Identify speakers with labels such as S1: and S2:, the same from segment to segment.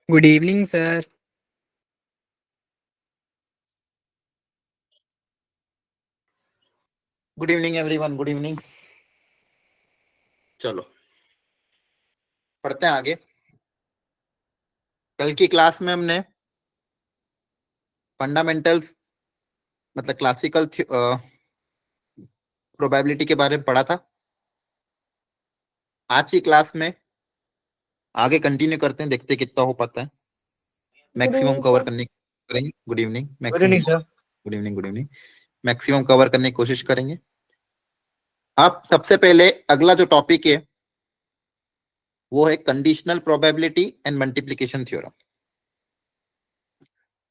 S1: Good evening, sir.
S2: Good evening everyone, good evening. चलो पढ़ते हैं आगे। कल की क्लास में हमने फंडामेंटल्स मतलब क्लासिकल प्रोबेबिलिटी के बारे में पढ़ा था। आज की क्लास में आगे कंटिन्यू करते हैं, देखते हैं कितना हो पाता है।
S1: Good
S2: maximum
S1: evening,
S2: cover
S1: sir.
S2: करने की करेंगे। Good evening.
S1: Good
S2: maximum
S1: evening, sir.
S2: Good evening, good evening. Maximum cover करने की कोशिश करेंगे। अब सबसे पहले अगला जो टॉपिक है वो है conditional probability and multiplication theorem.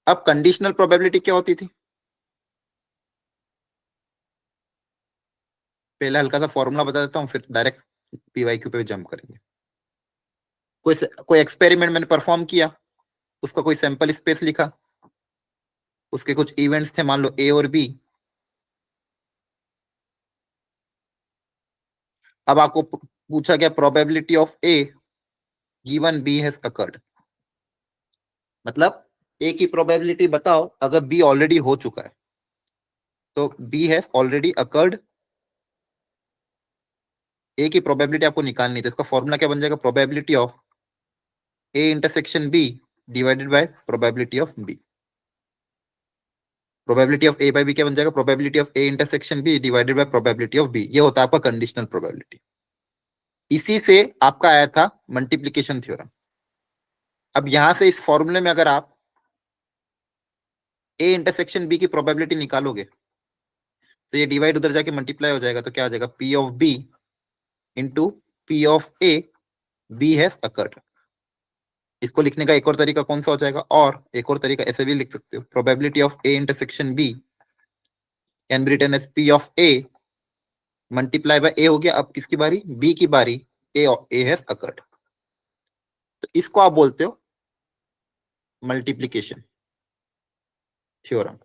S2: अब कंडीशनल प्रोबेबिलिटी क्या होती थी? पहले हल्का सा फॉर्मूला बता देता हूँ, फिर डायरेक्ट पीवाईक्यू पे जंप करेंगे। कोई एक्सपेरिमेंट मैंने परफॉर्म किया, उसका कोई सैंपल स्पेस लिखा, उसके कुछ इवेंट्स थे, मान लो ए और बी। अब आपको पूछा गया probability of A given B has occurred, मतलब ए की प्रोबेबिलिटी बताओ अगर बी ऑलरेडी हो चुका है। तो बी हैज ऑलरेडी अकर्ड, ए की प्रोबेबिलिटी आपको निकालनी है। तो इसका फॉर्मूला क्या बन जाएगा? Probability of A intersection B divided by probability of B. Probability of A by B क्या बन जाएगा? Probability of A intersection B divided by probability of B. ये होता है आपका कंडीशनल प्रोबेबिलिटी। इसी से आपका आया था मल्टीप्लीकेशन थ्योरम। अब यहां से इस फॉर्मूले में अगर आप ए इंटरसेक्शन बी की प्रोबेबिलिटी निकालोगे तो ये डिवाइड उधर जाके मल्टीप्लाई हो जाएगा। तो क्या आ जाएगा? P of B into P of A, B has occurred. इसको लिखने का एक और तरीका कौन सा हो जाएगा? और एक और तरीका ऐसे भी लिख सकते हो, probability of A intersection B can be written as P of A multiply by A हो गया। अब किसकी बारी? बी की बारी। ए हैज अकर्ड, तो इसको आप बोलते हो मल्टीप्लीकेशन थ्योरम।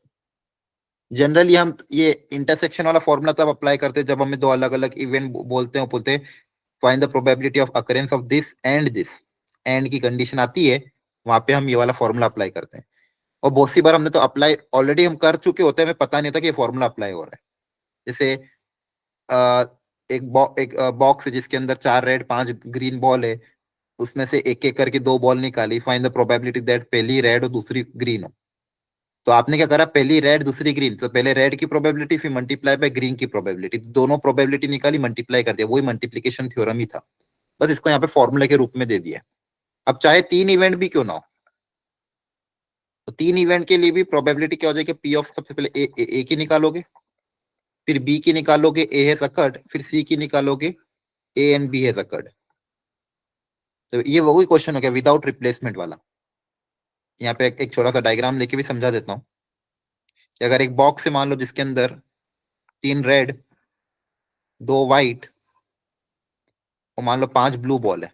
S2: जनरली हम ये इंटरसेक्शन वाला फॉर्मूला तब अप्लाई करते हैं जब हमें दो अलग अलग इवेंट बोलते हैं find the probability of occurrence of this and की कंडीशन आती है, वहां पे हम ये वाला फॉर्मूला अप्लाई करते हैं। और बहुत सी बार हमने तो अप्लाई ऑलरेडी हम कर चुके होते हैं, हमें पता नहीं होता कि ये फॉर्मूला अप्लाई हो रहा है। जैसे एक बॉक्स है जिसके अंदर 4 रेड 5 ग्रीन बॉल है, उसमें से एक एक करके 2 बॉल निकाली। फाइंड द प्रोबेबिलिटी दैट पहली रेड और दूसरी ग्रीन हो। तो आपने क्या करा? पहली रेड दूसरी ग्रीन, तो पहले रेड की प्रोबेबिलिटी फिर मल्टीप्लाई बाय ग्रीन की प्रोबेबिलिटी, दोनों प्रोबेबिलिटी निकाली, मल्टीप्लाई कर दिया। वही मल्टीप्लीकेशन थ्योरम ही था, बस इसको यहाँ पे फॉर्मूले के रूप में दे दिया। अब चाहे 3 इवेंट भी क्यों ना हो, तो 3 इवेंट के लिए भी प्रोबेबिलिटी क्या हो जाएगी? पी ऑफ सबसे पहले ए की निकालोगे, फिर बी की निकालोगे ए हैज अकर्ड, फिर सी की निकालोगे A and B has occurred. तो ये वही क्वेश्चन हो गया विदाउट रिप्लेसमेंट वाला। यहाँ पे एक छोटा सा डायग्राम लेके भी समझा देता हूँ कि अगर एक बॉक्स है मान लो जिसके अंदर 3 रेड 2 वाइट और मान लो 5 ब्लू बॉल है,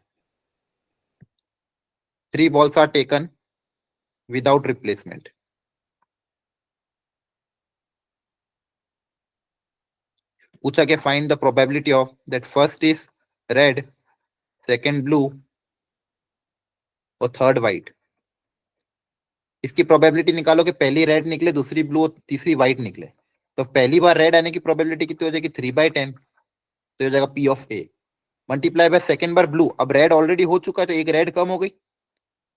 S2: 3 balls are taken without replacement. पूछा कि find the probability of that first is red, second blue और थर्ड वाइट। इसकी प्रोबेबिलिटी निकालो कि पहली रेड निकले, दूसरी ब्लू और तीसरी व्हाइट निकले। तो पहली बार रेड आने की प्रोबेबिलिटी कितनी हो जाएगी? 3/10, तो हो जाएगा P of A multiply by second bar blue. अब रेड ऑलरेडी हो चुका है तो एक रेड कम हो गई।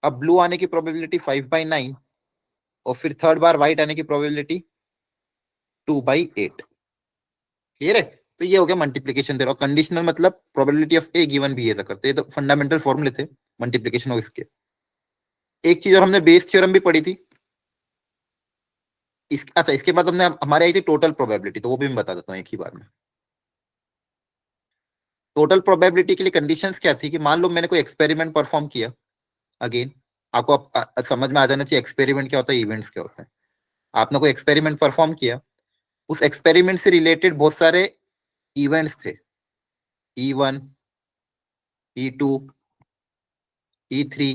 S2: अब ब्लू आने की प्रोबेबिलिटी 5/9 और फिर थर्ड बार व्हाइट आने की प्रोबेबिलिटी 2/8। क्लियर है? तो ये हो गया मल्टीप्लीकेशन थ्योरम। कंडीशनल मतलब probability of A given B ऐसा करते हैं। तो फंडामेंटल फॉर्मूले थे मल्टीप्लीकेशन ऑफ इसके। एक चीज और हमने बेस थ्योरम भी पढ़ी थी अच्छा, इसके बाद हमने हमारे आई थी टोटल प्रोबेबिलिटी, तो वो भी मैं बता देता हूँ एक ही बार में। टोटल प्रोबेबिलिटी के लिए कंडीशंस क्या थी कि मान लो मैंने कोई एक्सपेरिमेंट परफॉर्म किया। अगेन आपको समझ में आ जाना चाहिए एक्सपेरिमेंट क्या होता है, इवेंट्स क्या होता है। आपने कोई एक्सपेरिमेंट परफॉर्म किया, उस एक्सपेरिमेंट से रिलेटेड बहुत सारे इवेंट्स थे, E1 E2 E3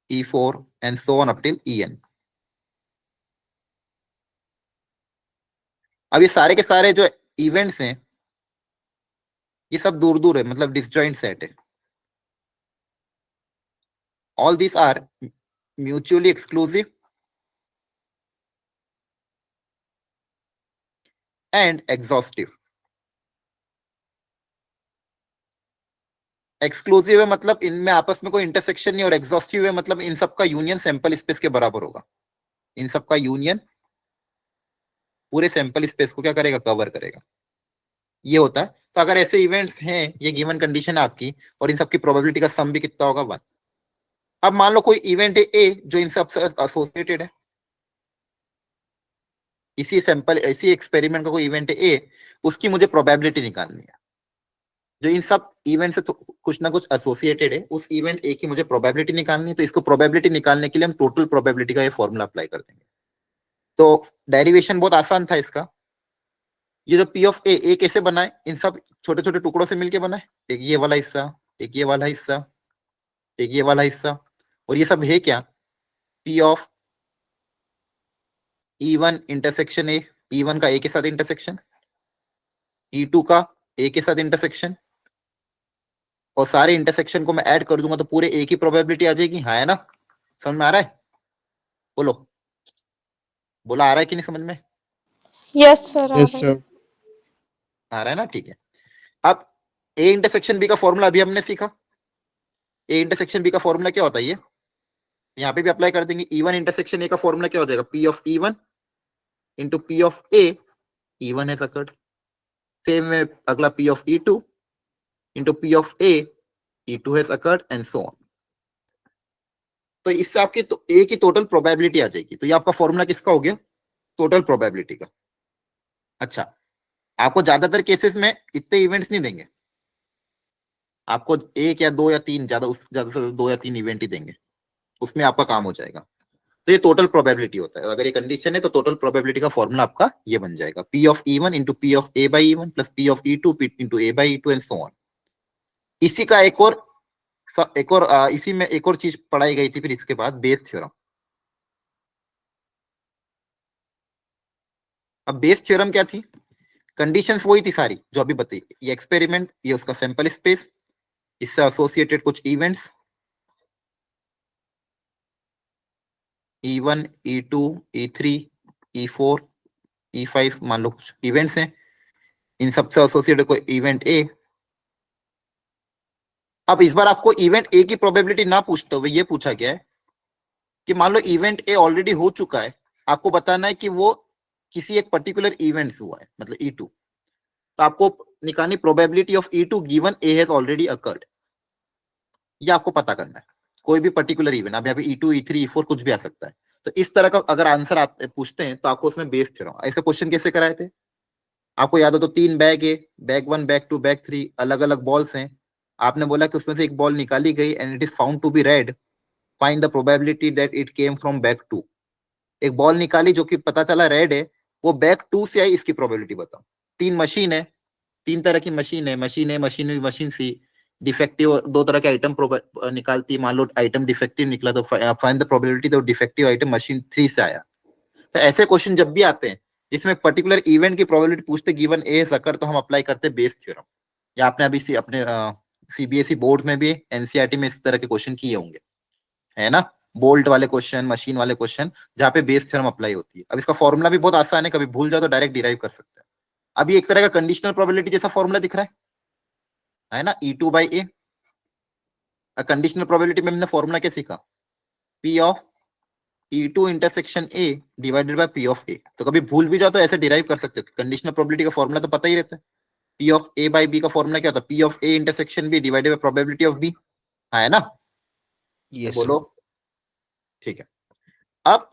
S2: E4 and so on up till En। अब ये सारे के सारे जो इवेंट्स हैं ये सब दूर दूर है, मतलब डिसजॉइंट सेट है। All these are mutually exclusive and exhaustive. Exclusive है मतलब इनमें आपस में कोई इंटरसेक्शन नहीं, और एग्जॉस्टिव है मतलब इन सबका यूनियन सैंपल स्पेस के बराबर होगा। इन सबका यूनियन पूरे सैंपल स्पेस को क्या करेगा, कवर करेगा। ये होता है। तो अगर ऐसे इवेंट्स हैं, ये गिवन कंडीशन है आपकी, और इन सबकी प्रोबेबिलिटी का सम भी कितना होगा, 1। अब मान लो कोई इवेंट है ए जो इन सबसे एसोसिएटेड है, इसी सैंपल इसी एक्सपेरिमेंट का कोई इवेंट है ए, उसकी मुझे प्रोबेबिलिटी निकालनी है। जो इन सब इवेंट से कुछ ना कुछ एसोसिएटेड है, उस इवेंट ए की मुझे प्रोबेबिलिटी निकालनी है। तो इसको प्रोबेबिलिटी निकालने के लिए हम टोटल प्रोबेबिलिटी का ये फॉर्मूला अप्लाई कर देंगे। तो डेरिवेशन बहुत आसान था इसका। ये जो पी ऑफ ए कैसे बनाए, इन सब छोटे छोटे टुकड़ों से मिलके बनाए। एक ये वाला हिस्सा, एक ये वाला हिस्सा, एक ये वाला हिस्सा, और ये सब है क्या, P of E1 intersection A, E1 का ए के साथ इंटरसेक्शन, E2 का ए के साथ इंटरसेक्शन, और सारे इंटरसेक्शन को मैं ऐड कर दूंगा तो पूरे ए की प्रोबेबिलिटी आ जाएगी। हाँ है ना, समझ में आ रहा है? बोलो, बोला आ रहा है कि नहीं समझ में?
S3: Yes sir,
S1: yes sir.
S2: आ रहा है ना, ठीक है। अब ए इंटरसेक्शन बी का फॉर्मूला अभी हमने सीखा। ए इंटरसेक्शन बी का फॉर्मूला क्या होता है, ये यहाँ पे भी अप्लाई कर देंगे। E1 इंटरसेक्शन ए का फॉर्मूला क्या हो जाएगा, P of E1 into P of A, E1 है सकट, सेम में अगला P of E2 into P of A, E2 है सकट, एंड सो ऑन। तो इससे आपकी तो ए की टोटल प्रोबेबिलिटी आ जाएगी। तो ये आपका फॉर्मूला किसका हो गया, टोटल प्रोबेबिलिटी का। अच्छा, आपको ज्यादातर केसेस में इतने इवेंट्स नहीं देंगे, आपको एक या दो या तीन, ज्यादा से 2 या 3 इवेंट ही देंगे, उसमें आपका काम हो जाएगा। तो ये टोटल प्रोबेबिलिटी होता है। अगर ये कंडीशन है तो टोटल प्रोबेबिलिटी का फॉर्मूला आपका ये बन जाएगा, P of E1 into P of A by E1 plus P of E2 into A by E2 and so on. इसी का इसी में एक और चीज पढ़ाई गई थी फिर इसके बाद, बेस थ्योरम। अब बेस थ्योरम क्या थी, कंडीशंस वही थी सारी जो अभी बताई। ये एक्सपेरिमेंट, ये उसका सैंपल स्पेस, इससे एसोसिएटेड कुछ events, E1 E2 E3 E4 E5 मान लो कुछ इवेंट्स हैं, इन सबसे एसोसिएटेड कोई इवेंट ए। अब इस बार आपको इवेंट ए की प्रोबेबिलिटी ना पूछते हुए ये पूछा गया है कि मान लो इवेंट ए ऑलरेडी हो चुका है, आपको बताना है कि वो किसी एक पर्टिकुलर इवेंट से हुआ है, मतलब E2। तो आपको निकालनी probability of E2 given A has already occurred, ये आपको पता करना है। कोई भी पर्टिकुलर इवेंट, अब यहाँ पे E2 E3 E4 कुछ भी आ सकता है। तो इस तरह का अगर आंसर पूछते हैं तो आपको उसमें बेस थ्योरम, ऐसे क्वेश्चन कैसे कराए थे आपको याद हो तो, 3 बैग है, बैग 1 बैग 2 बैग 3, अलग अलग बॉल्स हैं। आपने बोला कि उसमें से एक बॉल निकाली गई and it is found to be red, find the probability that it came from bag 2। एक बॉल निकाली जो कि पता चला रेड है, वो बैग 2 से आई, इसकी प्रोबेबिलिटी बताओ। 3 मशीन है, 3 तरह की मशीन है, मशीन ए, मशीन बी, मशीन सी। डिफेक्टिव 2 तरह के आइटम निकालती है, मान लो आइटम डिफेक्टिव निकला तो find the probability that defective item machine 3 से आया। तो ऐसे क्वेश्चन जब भी आते हैं जिसमें पर्टिकुलर इवेंट की प्रोबेबिलिटी पूछते, गिवन ए सकर, तो हम अप्लाई करते हैं बेस थ्योरम। या आपने अभी अपने सीबीएसई बोर्ड में भी एनसीईआरटी में इस तरह के क्वेश्चन किए होंगे, है ना, बोल्ट वाले क्वेश्चन, मशीन वाले क्वेश्चन, जहाँ पे बेस थ्योरम अप्लाई होती है। अब इसका फॉर्मूला भी बहुत आसान है, कभी भूल जाओ तो डायरेक्ट डिराइव कर सकते हैं। अभी एक तरह का कंडीशनल प्रोबेबिलिटी जैसा फॉर्मूला दिख रहा है ना, E2 by A. Conditional probability में हमने फॉर्मूला क्या सीखा, P of E2 intersection A divided by P of A. तो कभी भूल भी जाओ तो ऐसे डिराइव कर सकते हो। कंडीशनल प्रोबेबिलिटी का फॉर्मूला तो पता ही रहता है, P of A by B का फॉर्मूला क्या होता है, P of A intersection B divided by probability of B, है ना?
S1: यस
S2: बोलो, ठीक है। अब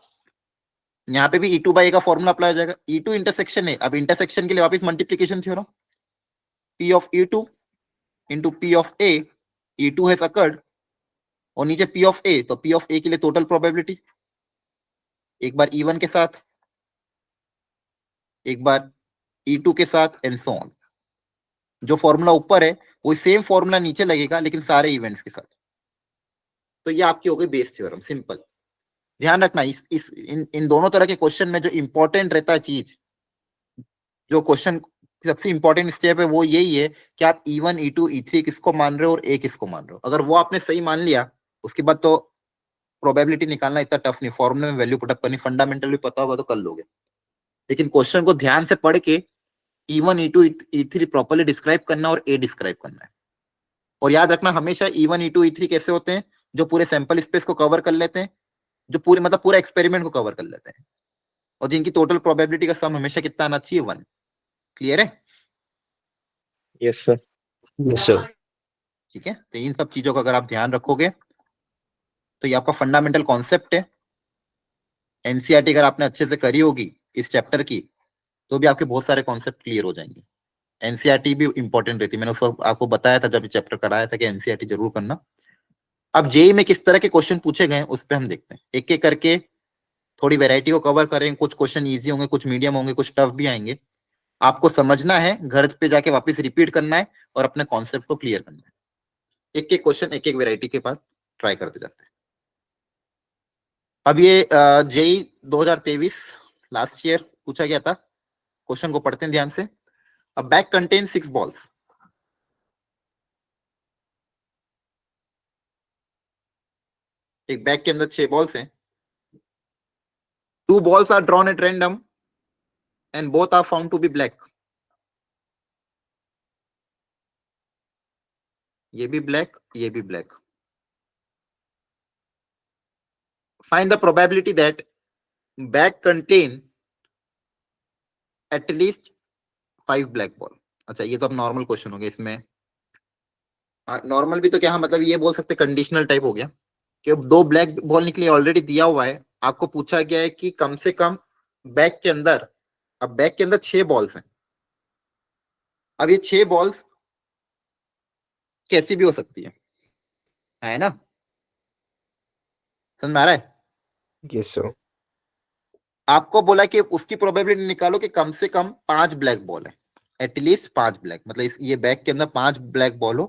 S2: यहाँ पे भी E2 बाई ए का फॉर्मूला अप्लाई हो जाएगा, E2 इंटरसेक्शन ए। अब इंटरसेक्शन के लिए वापस multiplication theorem, P of E2 into P of A, E2 has occurred, और नीचे पी ऑफ ए, तो पी ऑफ ए के लिए टोटल प्रोबेबिलिटी, एक बार E1 के साथ, एक बार E2 के साथ, एंड सो ऑन। जो फॉर्मूला ऊपर है वो सेम फॉर्मूला नीचे लगेगा लेकिन सारे इवेंट्स के साथ। तो ये आपकी हो गई बेस थ्योरम, सिंपल। ध्यान रखना इन दोनों तरह के क्वेश्चन में जो इंपॉर्टेंट रहता है चीज, जो क्वेश्चन सबसे इंपॉर्टेंट स्टेप है वो यही है कि आप E1 E2 E3 किसको मान रहे हो और ए किसको मान रहे हो। अगर वो आपने सही मान लिया, उसके बाद तो प्रोबेबिलिटी निकालना इतना टफ नहीं, फॉर्मूले में वैल्यू पुटअप करनी, फंडामेंटल भी पता होगा तो कर लोगे, लेकिन क्वेश्चन को ध्यान से पढ़ के E1 E2 E3 properly describe करना और ए डिस्क्राइब करना है। और याद रखना हमेशा E1 E2 E3 कैसे होते हैं, जो पूरे सैंपल स्पेस को कवर कर लेते हैं, जो पूरे मतलब पूरा एक्सपेरिमेंट को कवर कर लेते हैं, और जिनकी टोटल प्रोबेबिलिटी का सम हमेशा कितना आना चाहिए, 1। क्लियर है?
S4: Yes sir.
S5: Yes sir.
S2: ठीक है, तो इन सब चीजों का अगर आप ध्यान रखोगे तो ये आपका फंडामेंटल कॉन्सेप्ट है। एनसीईआरटी अगर आपने अच्छे से करी होगी इस चैप्टर की तो भी आपके बहुत सारे कॉन्सेप्ट क्लियर हो जाएंगे। एनसीईआरटी भी इंपॉर्टेंट रहती है, मैंने उस वक्त आपको बताया था जब ये चैप्टर कराया था कि एनसीईआरटी जरूर करना। अब जेई में किस तरह के क्वेश्चन पूछे गए उस पर हम देखते हैं, एक एक करके थोड़ी वैरायटी को कवर करेंगे। कुछ क्वेश्चन इजी होंगे, कुछ मीडियम होंगे, कुछ टफ भी आएंगे। आपको समझना है, घर पे जाके वापस रिपीट करना है और अपने कॉन्सेप्ट को क्लियर करना है। एक एक क्वेश्चन एक एक वैरायटी के पास ट्राई करते जाते हैं। अब ये जेई 2023 लास्ट ईयर पूछा गया था, क्वेश्चन को पढ़ते हैं ध्यान से। A bag contains 6 balls. एक बैग के अंदर 6 बॉल्स हैं। 2 balls are drawn at random and both are found to be black. ये भी ब्लैक, ये भी black. Find the probability that bag contain at least 5 black ball. अच्छा, ये तो अब नॉर्मल क्वेश्चन हो गया। इसमें नॉर्मल भी तो क्या, मतलब ये बोल सकते कंडीशनल टाइप हो गया कि 2 ब्लैक बॉल निकली, ऑलरेडी दिया हुआ है। आपको पूछा गया है कि कम से कम बैग के अंदर, अब बैग के अंदर 6 बॉल्स हैं। अब ये 6 बॉल्स कैसी भी हो सकती है ना? समझ में आ रहा है?
S5: Yes sir.
S2: आपको बोला कि उसकी प्रोबेबिलिटी निकालो कि कम से कम 5 ब्लैक बॉल है, एटलीस्ट 5 ब्लैक, मतलब ये बैग के अंदर 5 ब्लैक बॉल हो,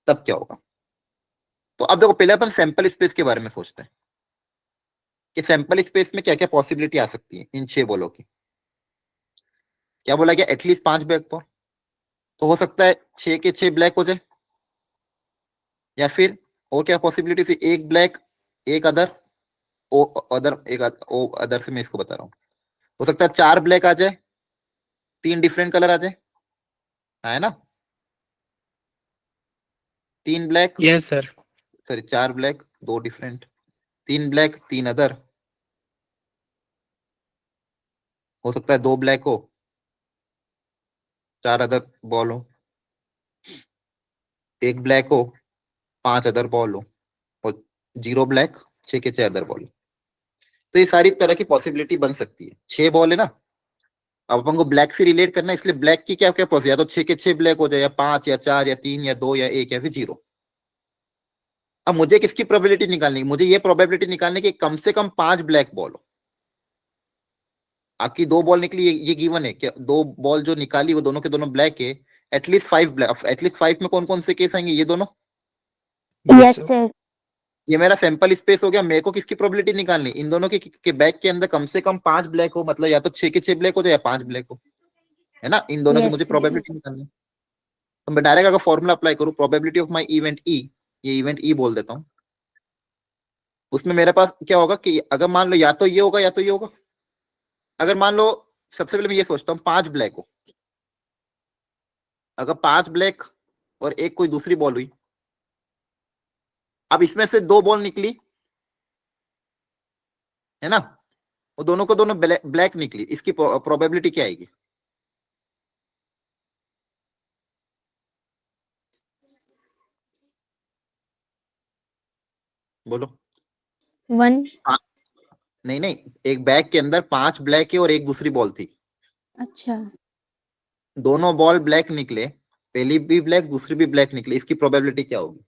S2: तब क्या होगा। तो अब देखो, पहले अपन सैंपल स्पेस के बारे में सोचते हैं कि सैंपल स्पेस में क्या क्या पॉसिबिलिटी आ सकती है इन 6 बॉलों की। क्या बोला गया? At least 5 black ball. तो हो सकता है 6 के 6 ब्लैक हो जाए, या फिर और क्या पॉसिबिलिटी थी, एक ब्लैक एक अदर, ओ अदर से मैं इसको बता रहा हूं। हो सकता है 4 ब्लैक आ जाए, 3 डिफरेंट कलर आ जाए, है ना? 3 black,
S1: yes sir.
S2: Sorry 4 black 2 different, 3 black 3 other. हो सकता है 2 ब्लैक हो, 4 अदर बॉल हो, 1 ब्लैक हो, 5 अदर बॉल हो, और 0 ब्लैक 6 के 6 अदर बॉल। तो ये सारी तरह की पॉसिबिलिटी बन सकती है। 6 बॉल है ना, अब अपन को ब्लैक से रिलेट करना है, इसलिए ब्लैक की क्या क्या पॉसिबिलिटी, या तो 6 के 6 ब्लैक हो जाए, या 5 या 4 या 3 या 2 या 1 या फिर 0। अब मुझे किसकी प्रोबेबिलिटी निकालनी है? मुझे ये प्रोबेबिलिटी निकालनी है कि कम से कम 5 ब्लैक बॉल हो। आपकी 2 बॉल निकली, ये गिवन है कि 2 बॉल जो निकाली वो दोनों के दोनों ब्लैक है। एटलीस्ट 5 ब्लैक, एटलीस्ट 5 में कौन कौन से केस आएंगे? ये दोनों।
S3: Yes sir.
S2: ये मेरा सैंपल स्पेस हो गया। मेरे को किसकी प्रोबेबिलिटी निकालनी? इन दोनों के बैग के अंदर कम से कम 5 ब्लैक हो, मतलब या तो 6 के 6 ब्लैक हो जाए या 5 ब्लैक हो, है ना? इन दोनों की
S3: Yes,
S2: मुझे
S3: sir.
S2: प्रोबेबिलिटी निकालनी है। तो मैं डायरेक्ट अगर फॉर्मूला अप्लाई करूं, probability of my event E, ये इवेंट ई बोल देता हूं। उसमें मेरे पास क्या होगा कि अगर मान लो या तो ये होगा या तो ये होगा। अगर मान लो, सबसे पहले मैं ये सोचता हूँ 5 ब्लैक हो, अगर 5 ब्लैक और एक कोई दूसरी बॉल हुई, अब इसमें से 2 बॉल निकली, है ना, वो दोनों को दोनों ब्लैक निकली, इसकी प्रोबेबिलिटी क्या आएगी? बोलो।
S3: 1।
S2: नहीं नहीं, एक बैग के अंदर 5 ब्लैक है और एक दूसरी बॉल थी,
S3: अच्छा।
S2: दोनों बॉल ब्लैक निकले, पहली भी ब्लैक दूसरी भी ब्लैक निकली, इसकी प्रोबेबिलिटी क्या होगी?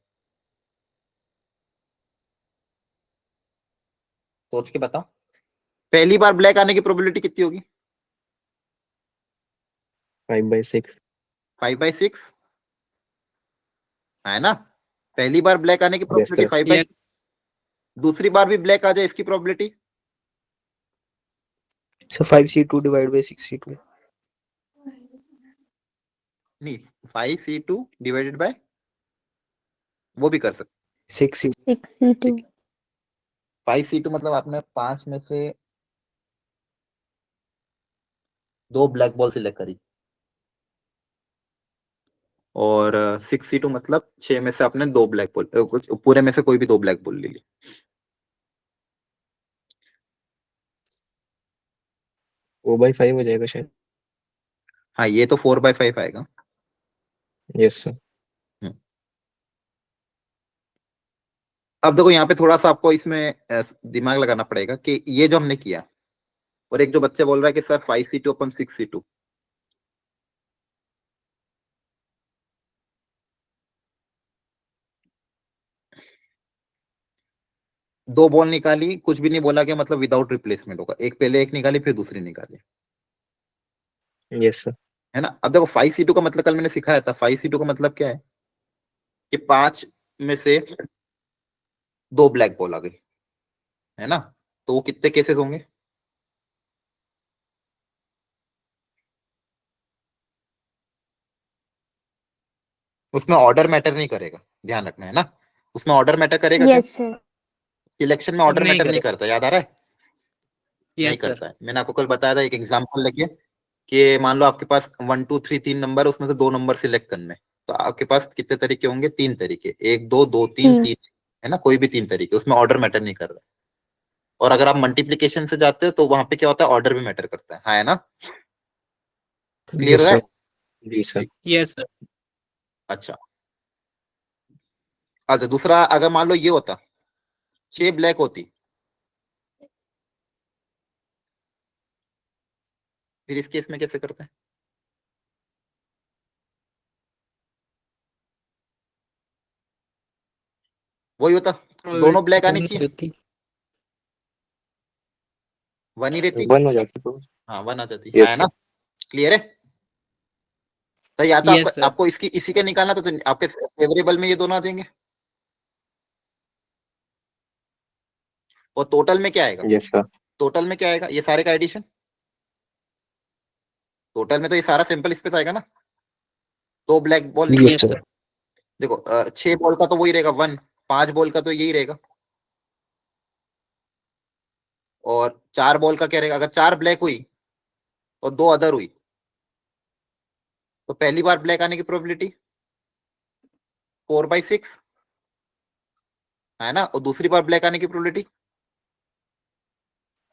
S2: सोच के बताओ। पहली बार ब्लैक आने की प्रोबेबिलिटी कितनी होगी?
S4: 5/6।
S2: 5/6, है ना? पहली बार ब्लैक आने की प्रोबेबिलिटी
S4: sir.
S2: 5/6। दूसरी बार भी ब्लैक आ जाए, इसकी probability?
S5: Sir 5C2 divide by 6C2।
S2: नहीं, 5C2 डिवाइडेड बाय, वो भी कर सकते,
S5: 6 C2.
S3: 6C2.
S2: 5C2 मतलब आपने 5 में से 2 ब्लैक बॉल सिलेक्ट करी, और 6C2 मतलब 6 में से आपने 2 ब्लैक बॉल, कुछ पूरे में से कोई भी 2 ब्लैक बॉल ले ली।
S4: 4/5 हो जाएगा शायद।
S2: हाँ, ये तो 4/5 आएगा।
S4: Yes sir.
S2: अब देखो यहाँ पे थोड़ा सा आपको इसमें दिमाग लगाना पड़ेगा कि ये जो हमने किया, और एक जो बच्चे बोल रहा है कि सर 5C2 अपन 6C2, दो बॉल निकाली, कुछ भी नहीं बोला कि मतलब विदाउट रिप्लेसमेंट होगा, एक पहले एक निकाली फिर दूसरी निकाली,
S4: यस सर।
S2: है ना। अब देखो 5C2 का मतलब कल मैंने सिखाया था, 5C2 का मतलब क्या है कि 5 में से 2 ब्लैक बॉल आ गई, है ना। तो वो कितने केसेस होंगे? उसमें ऑर्डर मैटर नहीं करेगा, ध्यान रखना, है ना। उसमें ऑर्डर मैटर करेगा क्या?
S3: Yes, sir.
S2: सिलेक्शन में ऑर्डर
S1: नहीं
S2: मैटर नहीं
S1: करेगा।
S2: करता, याद आ रहा है? नहीं
S1: यस सर।
S2: करता है। मैंने आपको कल बताया था एक एग्जांपल लेके कि मान लो आपके पास 1 2 3 3 नंबर, उसमें से 2 नंबर सिलेक्ट करने, तो आपके पास कितने तरीके होंगे? 3 तरीके, 1 2 2 3
S3: 3.
S2: 3, है ना। कोई भी 3 तरीके, उसमें ऑर्डर मैटर नहीं कर रहा। और अगर आप मल्टीप्लीकेशन से जाते हो तो वहां पे क्या होता है? ऑर्डर भी मैटर करता है, हाँ, है ना। क्लियर
S5: Yes,
S2: है?
S5: sir.
S4: जी सर।
S1: Yes sir.
S2: अच्छा, अच्छा, दूसरा, अगर मान लो ये होता 6 ब्लैक होती, फिर इस केस में कैसे करते हैं? वही होता, दोनों ब्लैक आनी चाहिए,
S1: रहती।
S2: 1 ही रहती।
S4: 1 हो जाती तो।
S2: हाँ, 1 आ जाती, हाँ,
S4: यस
S2: है
S4: सर।
S2: ना। क्लियर है? तो या तो
S1: यस सर।
S2: आपको इसकी इसी का निकालना, तो आपके फेवरेबल में ये दोनों आ जाएंगे, और टोटल में क्या आएगा?
S4: Yes sir.
S2: टोटल में क्या आएगा? ये सारे का एडिशन। टोटल में तो ये सारा सिंपल स्पेस आएगा ना। 2 ब्लैक बॉल निकल,
S4: यस
S1: यस
S4: सर।
S1: सर।
S2: देखो 6 बॉल का तो वही रहेगा 1, 5 बॉल का तो यही रहेगा, और 4 बॉल का क्या रहेगा? अगर 4 ब्लैक हुई और 2 अदर हुई, तो पहली बार ब्लैक आने की प्रोबेबिलिटी 4/6, है ना। और दूसरी बार ब्लैक आने की प्रोबेबिलिटी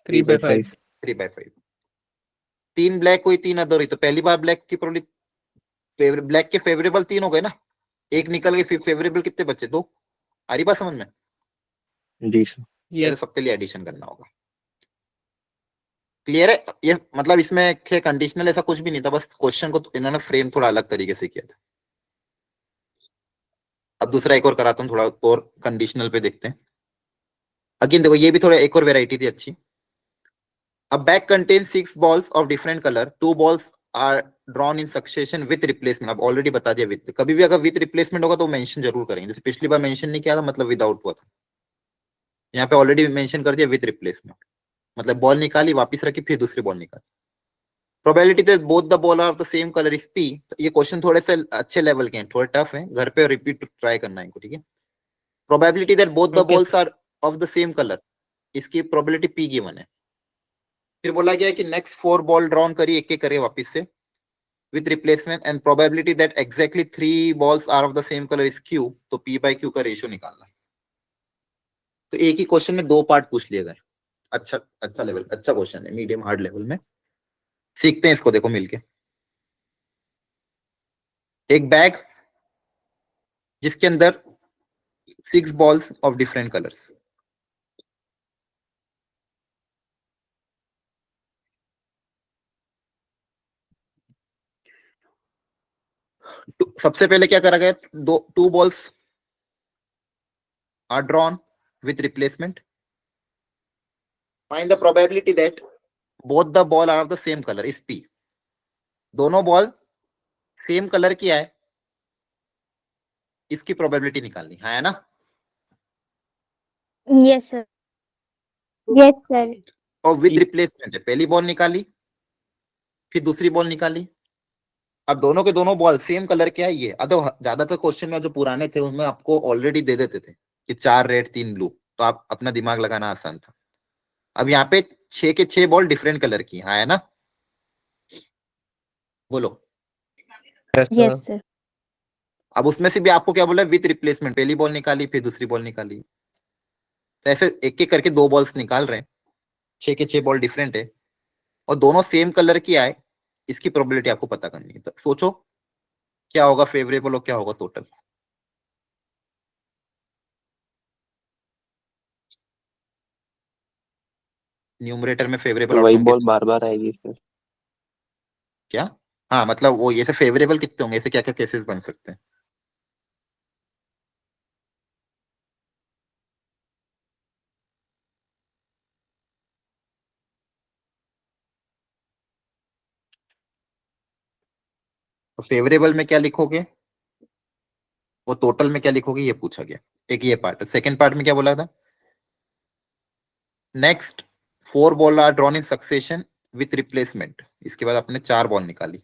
S1: 3/5।
S2: 3/5। 3 ब्लैक हुई, 3 अदर हुई, तो पहली बार ब्लैक की प्रोबेबिलिटी, ब्लैक के फेवरेबल 3 हो गए ना, एक निकल गई, फिर फेवरेबल कितने बचे? 2। आ रही बात समझ में?
S4: जी सर।
S2: ऐसे सबके लिए एडिशन करना होगा। क्लियर है? ये मतलब इसमें कंडीशनल ऐसा कुछ भी नहीं था, बस क्वेश्चन को इन्होंने फ्रेम थोड़ा अलग तरीके से किया था। अब दूसरा एक और कराता हूँ, थोड़ा और कंडीशनल पे देखते हैं। अगेन देखो, ये भी थोड़ा एक और वेराइटी थी अच्छी। A bag contains 6 balls of different color. 2 balls are drawn in succession with replacement. अब ऑलरेडी बता दिया विद, कभी भी अगर विद रिप्लेसमेंट होगा तो मेंशन जरूर करेंगे, जैसे पिछली बार मेंशन नहीं किया था, मतलब विदाउट हुआ था। यहाँ पे ऑलरेडी मेंशन कर दिया विद रिप्लेसमेंट, मतलब बॉल निकाली, वापस रखी, फिर दूसरी बॉल निकाली। Probability that both the ball are of the same colour is P. ये क्वेश्चन थोड़े से अच्छे लेवल के हैं, थोड़े टफ हैं, घर पे रिपीट ट्राई करना है इनको, ठीक है। Probability that both the
S1: Okay,
S2: balls are of the same colour, इसकी प्रोबेबिलिटी पी गिवन है। फिर बोला गया है कि नेक्स्ट 4 बॉल ड्रॉन करी, एक एक करे वापस से with replacement, and probability that exactly 3 balls are of the same color is q, तो p/q का रेशियो निकालना है। तो एक ही क्वेश्चन में 2 पार्ट पूछ लिए गए। अच्छा अच्छा लेवल, अच्छा क्वेश्चन है, मीडियम हार्ड लेवल में। सीखते हैं इसको, देखो मिलके। एक बैग जिसके अंदर 6 बॉल्स ऑफ डिफरेंट कलर्स, सबसे पहले क्या करा गया? 2 balls are drawn with replacement. Find the probability that both the ball are of the same colour is p। दोनों बॉल सेम कलर की है, इसकी प्रोबेबिलिटी निकालनी है ना।
S3: Yes, sir. Yes, sir.
S2: और विद रिप्लेसमेंट है, पहली बॉल निकाली, फिर दूसरी बॉल निकाली। अब दोनों के दोनों बॉल सेम कलर के है ये। अब ज्यादातर क्वेश्चन में जो पुराने थे उसमें आपको ऑलरेडी दे देते थे, कि 4 रेड 3 ब्लू, तो आप अपना दिमाग लगाना आसान था। अब यहाँ पे 6 के 6 बॉल डिफरेंट कलर की, हाँ है ना? बोलो।
S4: Yes, sir.
S3: Yes, sir.
S2: अब उसमें से भी आपको क्या बोला, विथ रिप्लेसमेंट, पहली बॉल निकाली फिर दूसरी बॉल निकाली, तो ऐसे एक एक करके 2 बॉल्स निकाल रहे हैं, 6 के 6 बॉल डिफरेंट है और दोनों सेम कलर की आए, इसकी प्रोबेबिलिटी आपको पता करनी है। तो सोचो क्या होगा फेवरेबल और क्या होगा टोटल। न्यूमरेटर में फेवरेबल
S4: तो वही
S2: आउटकम
S4: बॉल बार बार आएगी सर।
S2: क्या? हाँ मतलब वो ये से फेवरेबल कितने होंगे, ऐसे क्या क्या केसेस बन सकते हैं? तो फेवरेबल में क्या लिखोगे, वो टोटल में क्या लिखोगे, ये पूछा गया। एक ये पार्ट। सेकंड पार्ट में क्या बोला था, next 4 ball are drawn in succession with replacement, इसके बाद आपने 4 बॉल निकाली,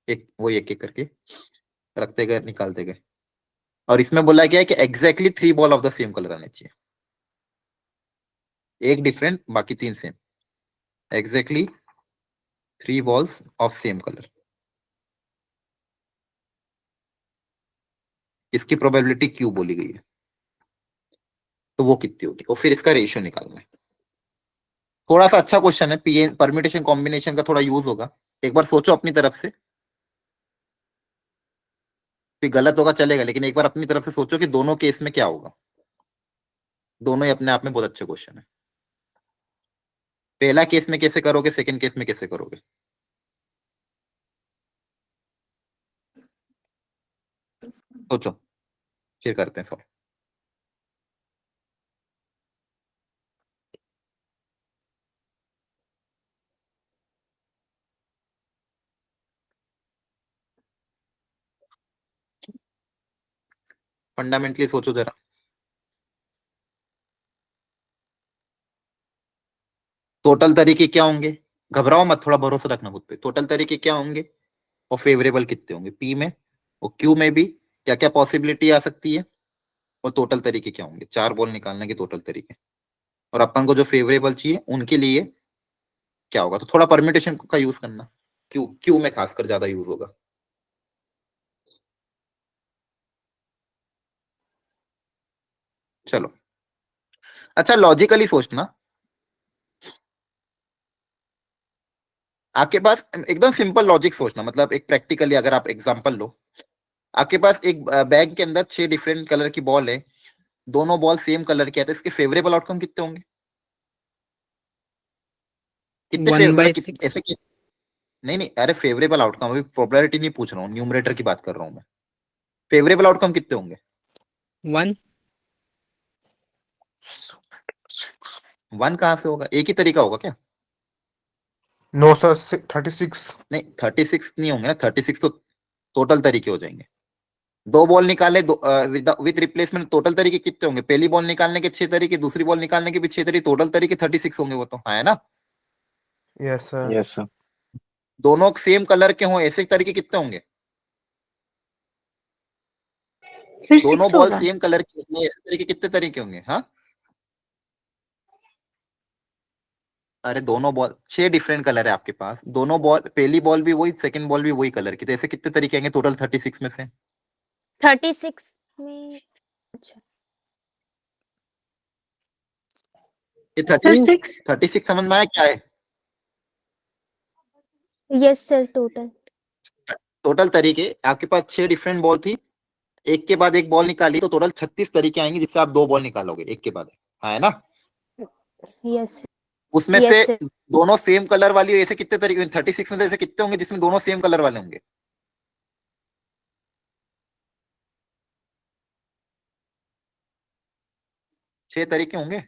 S2: एक वो एक एक करके रखते गए निकालते गए, और इसमें बोला गया है कि exactly 3 ball of the same colour आने चाहिए, एक डिफरेंट बाकी 3 same, exactly 3 balls of same colour. इसकी प्रोबेबिलिटी क्यू बोली गई है, तो वो कितनी होगी, और फिर इसका रेशियो निकालना है। थोड़ा सा अच्छा क्वेश्चन है, परम्यूटेशन कॉम्बिनेशन का थोड़ा यूज होगा, एक बार सोचो अपनी तरफ से, फिर गलत होगा चलेगा, लेकिन एक बार अपनी तरफ से सोचो कि दोनों केस में क्या होगा। दोनों ही अपने आप में बहुत अच्छे क्वेश्चन है। पहला केस में कैसे करोगे, सेकंड केस में कैसे करोगे? सोचो, फिर करते हैं सॉल्व। फंडामेंटली सोचो जरा। टोटल तरीके क्या होंगे, घबराओ मत, थोड़ा भरोसा रखना खुद पे। टोटल तरीके क्या होंगे और फेवरेबल कितने होंगे, पी में और क्यू में भी क्या क्या पॉसिबिलिटी आ सकती है, और टोटल तरीके क्या होंगे, 4 बॉल निकालने के टोटल तरीके, और अपन को जो फेवरेबल चाहिए उनके लिए क्या होगा। तो थोड़ा परम्यूटेशन का यूज करना, क्यू क्यू में खासकर ज्यादा यूज होगा। चलो अच्छा, लॉजिकली सोचना, आपके पास एकदम सिंपल लॉजिक सोचना, मतलब एक प्रैक्टिकली अगर आप एग्जांपल लो, आपके पास एक बैग के अंदर 6 डिफरेंट कलर की बॉल है, दोनों बॉल सेम कलर के आते हैं, इसके फेवरेबल आउटकम कितने होंगे, कितने
S1: 1/6।
S2: ऐसे नहीं नहीं, अरे फेवरेबल आउटकम, अभी प्रोबेबिलिटी नहीं पूछ रहा हूँ, न्यूमरेटर की बात कर रहा हूँ मैं। फेवरेबल आउटकम कितने होंगे?
S1: 1।
S2: 1 कहाँ से होगा, एक ही तरीका होगा क्या?
S5: No, sir. 36.
S2: नहीं 36 नहीं होंगे ना, 36 तो टोटल तरीके हो जाएंगे। 2 बॉल निकाले विद रिप्लेसमेंट, टोटल तरीके कितने होंगे, पहली बॉल निकालने के 6 तरीके, दूसरी बॉल निकालने के भी 6 तरीके, टोटल तरीके 36 होंगे वो तो, हाँ है ना?
S5: Yes, sir.
S4: Yes, sir.
S2: दोनों सेम कलर के हों ऐसे तरीके कितने होंगे, दोनों बॉल सेम कलर के होंगे ऐसे तरीके कितने तरीके होंगे? हाँ अरे दोनों बॉल 6 डिफरेंट कलर है आपके पास, दोनों बॉल, पहली बॉल भी वही सेकंड बॉल भी वही कलर की, तो ऐसे कितने तरीके आएंगे टोटल 36 में से?
S3: 36 में। अच्छा।
S2: ये 36 समझ में आया क्या है?
S3: Yes sir, total.
S2: टोटल तरीके आपके पास 6 डिफरेंट बॉल थी, एक के बाद एक बॉल निकाली, तो टोटल 36 तरीके आएंगे जिससे आप 2 बॉल निकालोगे एक के बाद, हाँ है ना?
S3: यस
S2: उसमें
S3: यस
S2: से
S3: सर।
S2: दोनों सेम कलर वाली ऐसे कितने तरीके, 36 में से ऐसे कितने होंगे जिसमें दोनों सेम कलर वाले होंगे? छह तरीके होंगे।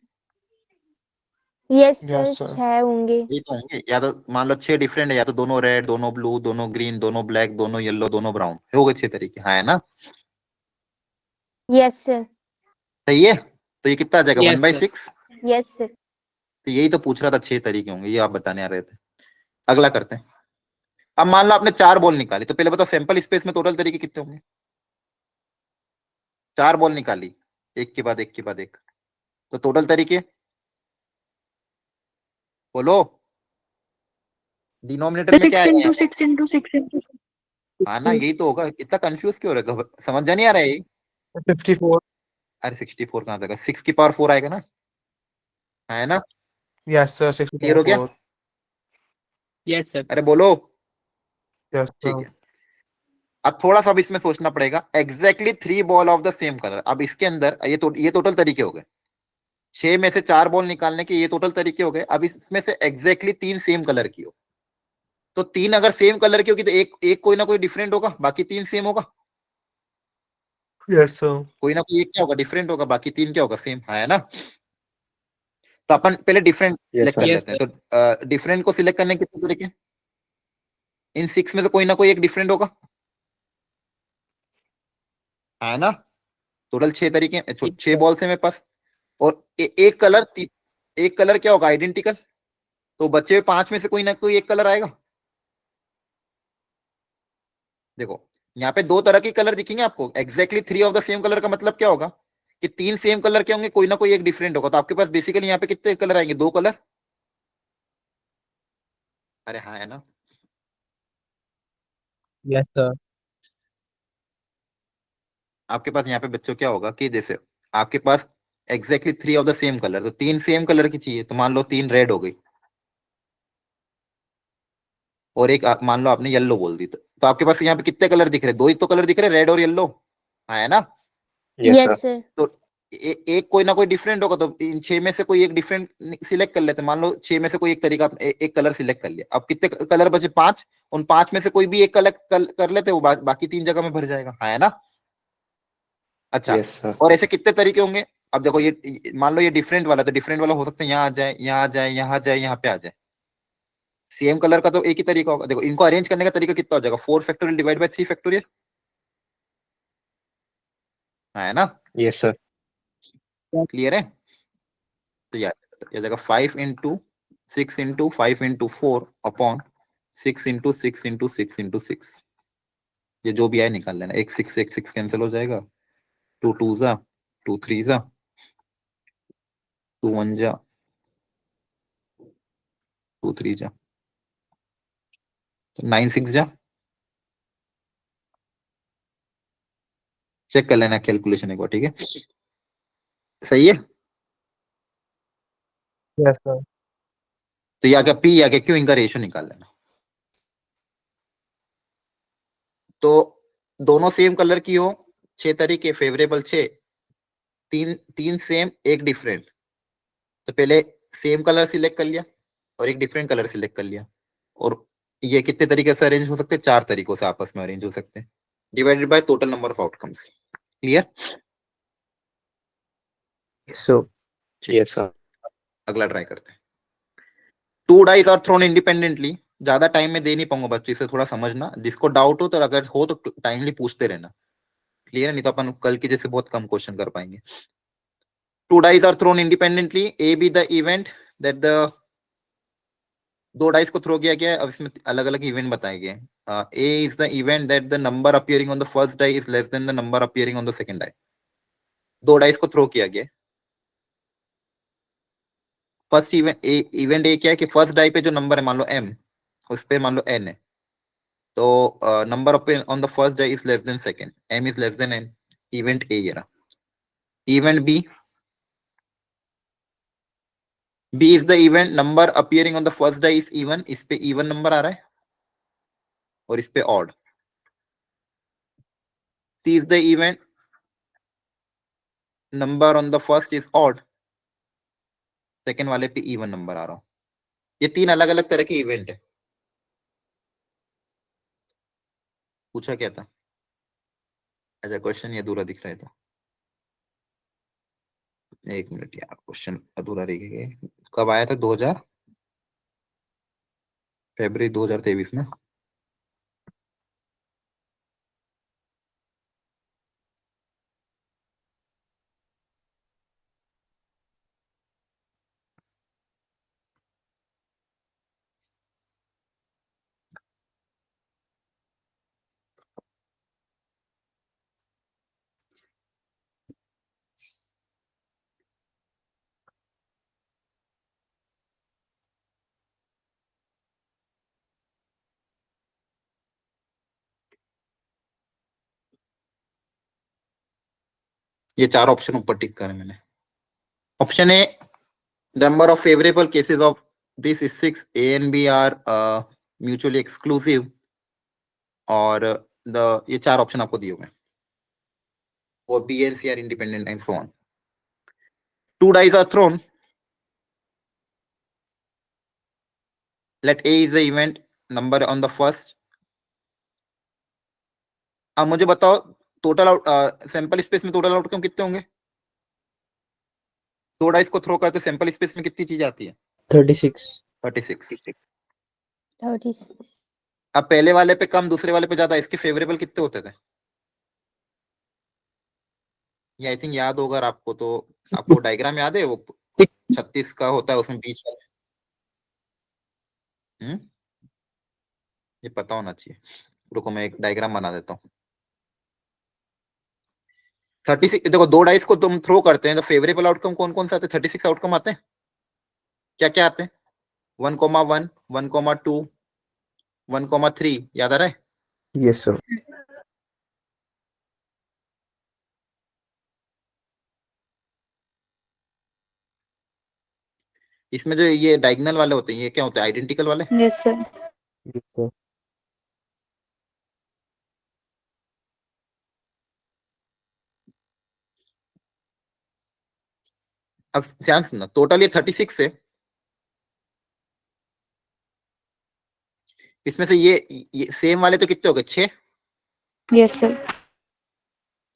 S3: Yes sir,
S5: Yes, sir.
S3: 6 होंगे।
S2: ये तो होंगे, या तो मान लो 6 डिफरेंट है, या तो दोनों रेड, दोनों ब्लू, दोनों ग्रीन, दोनों ब्लैक, दोनों येलो, दोनों ब्राउन, हो गए 6 तरीके, हाँ है ना?
S3: Yes sir.
S2: सही है, तो ये कितना आ जाएगा,
S1: Yes,
S2: 1/6।
S3: Yes sir.
S2: तो यही तो पूछ रहा था, 6 तरीके होंगे, ये आप बताने आ रहे थे। अगला करते हैं। अब मान लो आपने 4 बॉल निकाली, तो पहले बताओ सैंपल स्पेस में टोटल तरीके कितने होंगे? 4 बॉल निकाली, एक के बाद एक के बाद एक, तो टोटल तरीके बोलो, डिनोमिनेटर में क्या
S6: सिक्स
S2: आएगा
S6: इंटू
S2: यहाँ?
S6: सिक्स इंटू सिक्स इंटू
S2: हाँ ना, यही तो होगा। इतना कंफ्यूज क्यों हो रहा है? समझ जा नहीं आ रहा है ये?
S5: 64.
S2: अरे 64 कहाँ तक? 6 की पावर 4 आएगा ना, है ना?
S5: Yes, sir.
S2: क्लियर हो गया?
S5: 64.
S1: Yes sir.
S2: अरे बोलो।
S5: Yes,
S2: ठीक
S5: sir.
S2: है, अब थोड़ा सा अब इसमें सोचना पड़ेगा। Exactly 3 ball of the same colour, अब इसके अंदर ये टोटल तरीके हो गए। 6 में से 4 बॉल निकालने के ये टोटल तरीके हो गए। अब इसमें से एग्जैक्टली 3 सेम कलर की हो, तो 3 अगर सेम कलर की होगी तो एक एक कोई ना कोई डिफरेंट होगा, बाकी 3 सेम होगा।
S5: Yes, sir.
S2: कोई ना कोई एक क्या होगा, डिफरेंट होगा, बाकी 3 क्या होगा, सेम, है ना? तो अपन पहले डिफरेंट
S4: Yes,
S2: सिलेक्ट कर
S4: sir.
S1: यस
S2: लेते हैं। तो डिफरेंट को सिलेक्ट करने के कितने तरीके? इन 6 में से कोई ना कोई एक डिफरेंट होगा, है ना? टोटल 6 तरीके, 6 बॉल्स है मेरे पास, और एक कलर क्या होगा, आइडेंटिकल। तो बचे हुए 5 में से कोई ना कोई एक कलर आएगा। देखो, यहाँ पे 2 तरह के कलर दिखेंगे आपको। Exactly 3 of the same colour का मतलब क्या होगा कि 3 सेम कलर के होंगे, कोई ना कोई एक डिफरेंट होगा। तो आपके पास बेसिकली यहाँ पे कितने कलर आएंगे? 2 कलर। अरे हाँ, है ना?
S1: Yes sir.
S2: आपके पास यहाँ पे बच्चों क्या होगा कि जैसे आपके पास exactly 3 of the same colour, तो 3 सेम कलर की चाहिए, तो मान लो 3 रेड हो गई, और एक मान लो आपने येलो बोल दी, तो आपके पास यहाँ पे कितने कलर दिख रहे? 2 ही तो कलर दिख रहे, रेड और येलो, है ना?
S4: Yes, sir.
S3: Yes, sir.
S2: तो एक कोई ना कोई डिफरेंट होगा, तो इन 6 में से कोई एक डिफरेंट सिलेक्ट कर लेते हैं। मान लो 6 में से कोई एक तरीका एक कलर सिलेक्ट कर लिया। अब कितने कलर बचे? 5। उन 5 में से कोई भी एक कलर कर लेते, वो बाकी 3 जगह में भर जाएगा, है ना? अच्छा,
S4: Yes, sir.
S2: और ऐसे कितने तरीके होंगे? अब देखो, मान लो ये डिफरेंट वाला, तो डिफरेंट वाला हो सकता है यहाँ आ जाए, यहाँ आ जाए, यहाँ आ जाए, यहाँ पे आ जाए। सेम कलर का तो एक ही तरीका होगा। देखो, इनको अरेंज करने का तरीका कितना हो जाएगा? 4 फैक्टोरियल डिवाइड बाय 3 फैक्टोरियल, है ना?
S4: Yes, sir.
S2: क्लियर है? तो ये जाएगा 5 into 6 into 5 into 4 upon 6 into 6 into 6 into 6। ये जो भी आए निकाल लेना। एक 6 कैंसिल हो जाएगा, 2 2 जा, 2 3 जा, 2 1 जा, 2 3 जा, 9 6 जा। चेक कर लेना कैलकुलेशन एक बार, ठीक है? सही है?
S5: Yes, sir.
S2: तो या क्या पी या क्या क्यू, इनका रेशियो निकाल लेना। तो दोनों सेम कलर की हो, 6 तरीके फेवरेबल, 6, 3 सेम एक डिफरेंट। तो पहले सेम कलर सिलेक्ट कर लिया और एक डिफरेंट कलर सिलेक्ट कर लिया, और ये कितने तरीके से अरेंज हो सकते हैं? 4 तरीकों से आपस में अरेंज हो सकते हैं, divided by total number of outcomes. Clear?
S5: So,
S4: Yes, sir.
S2: अगला ट्राई करते हैं। 2 डाइस आर थ्रोन इंडिपेंडेंटली। ज्यादा टाइम में दे नहीं पाऊंगा बच्चों, इसे थोड़ा समझना। जिसको डाउट हो तो अगर हो तो टाइमली पूछते रहना, क्लियर है? नहीं तो अपन कल की जैसे बहुत कम क्वेश्चन कर पाएंगे। 2 dice are thrown independently, A B the event that the 2 dice को थ्रो किया गया है। अब इसमें अलग अलग इवेंट बताए गए हैं। A is the event that the number appearing on the first die is less than the number appearing on the second die. 2 dice को थ्रो किया गया। फर्स्ट इवेंट ए क्या है कि फर्स्ट डाई पे जो नंबर है, मान लो m, उस पे मान लो n है, तो number on the first die is less than second, m is less than n। Event A ये रहा। Event B is the event number appearing on the first die is even, इस पे even number आ रहा है और इस पे odd. C is the event number on the first is odd, second वाले पे इवन नंबर आ रहा हूं। ये 3 अलग अलग तरह के इवेंट है। पूछा क्या था? अच्छा, क्वेश्चन ये अधूरा दिख रहा है तो 1 मिनट यार, क्वेश्चन अधूरा रह गया। कब आया था? 2000 फरवरी 2023 में। ये 4 ऑप्शन ऊपर टिक करे मैंने. Option A, number of favorable cases of this is 6. A and B are mutually exclusive. और ये 4 ऑप्शन आपको दिए हुए हैं. और B and C are independent and so on. 2 dice are thrown. Let A is the event number on the first. अब मुझे बताओ टोटल आउट सैंपल स्पेस में टोटल आउटकम कितने होंगे? 2 डाइस को थ्रो करते सैंपल स्पेस में कितनी चीज आती है?
S5: 36.
S2: 36.
S3: 36.
S2: अब पहले वाले पे कम, दूसरे वाले पे ज्यादा, इसके फेवरेबल कितने होते थे? ये आई थिंक याद होगा आपको. तो आपको डायग्राम याद है वो 36 का होता है उसमें बीच वाला. ये पता होना चाहिए. रुको मैं एक डायग्राम बना देता हूँ. 36 देखो, 2 डाइस को तुम थ्रो करते हैं तो फेवरेबल आउटकम कौन कौन से आते हैं? 36 आउटकम आते हैं. क्या क्या आते हैं? 1,1, 1,2, 1,3. याद आ रहा है?
S5: Yes, sir.
S2: इसमें जो ये डायगोनल वाले होते हैं ये क्या होते हैं? आइडेंटिकल वाले.
S3: Yes, sir.
S5: Yes, sir.
S2: अब ध्यान सुनना, टोटल ये 36 है. इसमें से ये सेम वाले तो कितने हो गए? 6.
S3: Yes, sir.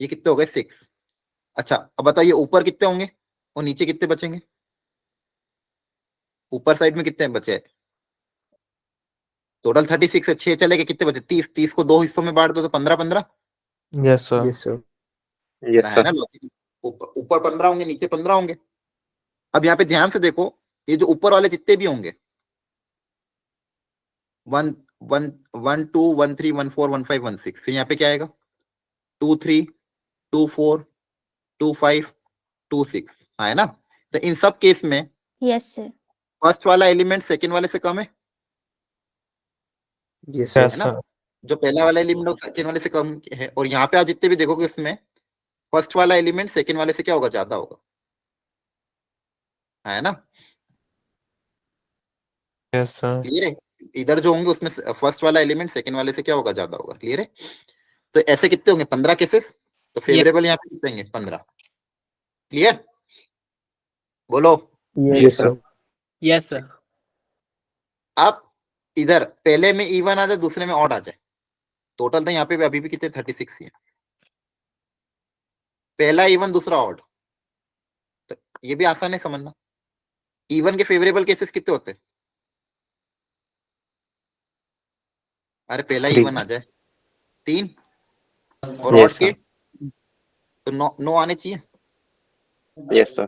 S2: ये कितने हो गए? 6. अच्छा अब बताइए ऊपर कितने होंगे और नीचे कितने बचेंगे? ऊपर साइड में कितने बचे? टोटल 36 है, 6 चले गए, कितने बचे? 30. 30 को 2 हिस्सों में बांट दो तो 15 15.
S5: Yes, sir. Yes, sir.
S4: Yes,
S2: है
S4: sir.
S2: ना लॉजिक? ऊपर 15 होंगे, नीचे 15 होंगे. अब यहाँ पे ध्यान से देखो, ये जो ऊपर वाले जितने भी होंगे 1 1 1 2 1 3 1 4 1 5 1 6, फिर यहाँ पे क्या आएगा? 2 3 2 4 2 5 2 6, है ना? तो इन सब केस में
S3: Yes, sir.
S2: फर्स्ट वाला एलिमेंट सेकंड वाले से कम है.
S5: Yes, sir.
S2: है ना? जो पहला वाला एलिमेंट सेकंड वाले से कम है. और यहाँ पे आप जितने भी देखोगे उसमें फर्स्ट वाला एलिमेंट सेकंड वाले से क्या होगा? ज्यादा होगा. है ना?
S5: Yes, sir.
S2: क्लियर है? इधर जो होंगे उसमें फर्स्ट वाला एलिमेंट सेकंड वाले से क्या होगा? ज्यादा होगा. क्लियर है? तो ऐसे कितने होंगे? 15 केसेस. तो फेवरेबल यहाँ पे कितने होंगे? 15. क्लियर? बोलो.
S5: Yes, sir.
S1: Yes, sir.
S2: अब इधर पहले में इवन आ जाए, दूसरे में ऑड आ जाए. टोटल तो यहाँ पे भी अभी भी कितने? 36 ही है. पहला इवन, दूसरा ऑड. तो ये भी आसान है समझना. इवन के फेवरेबल केसेस कितने होते हैं? अरे पहला
S4: 3.
S2: इवन आ जाए 3, और ऑड
S4: Yes,
S2: के
S4: sir.
S2: तो 9 आने चाहिए.
S4: Yes, sir.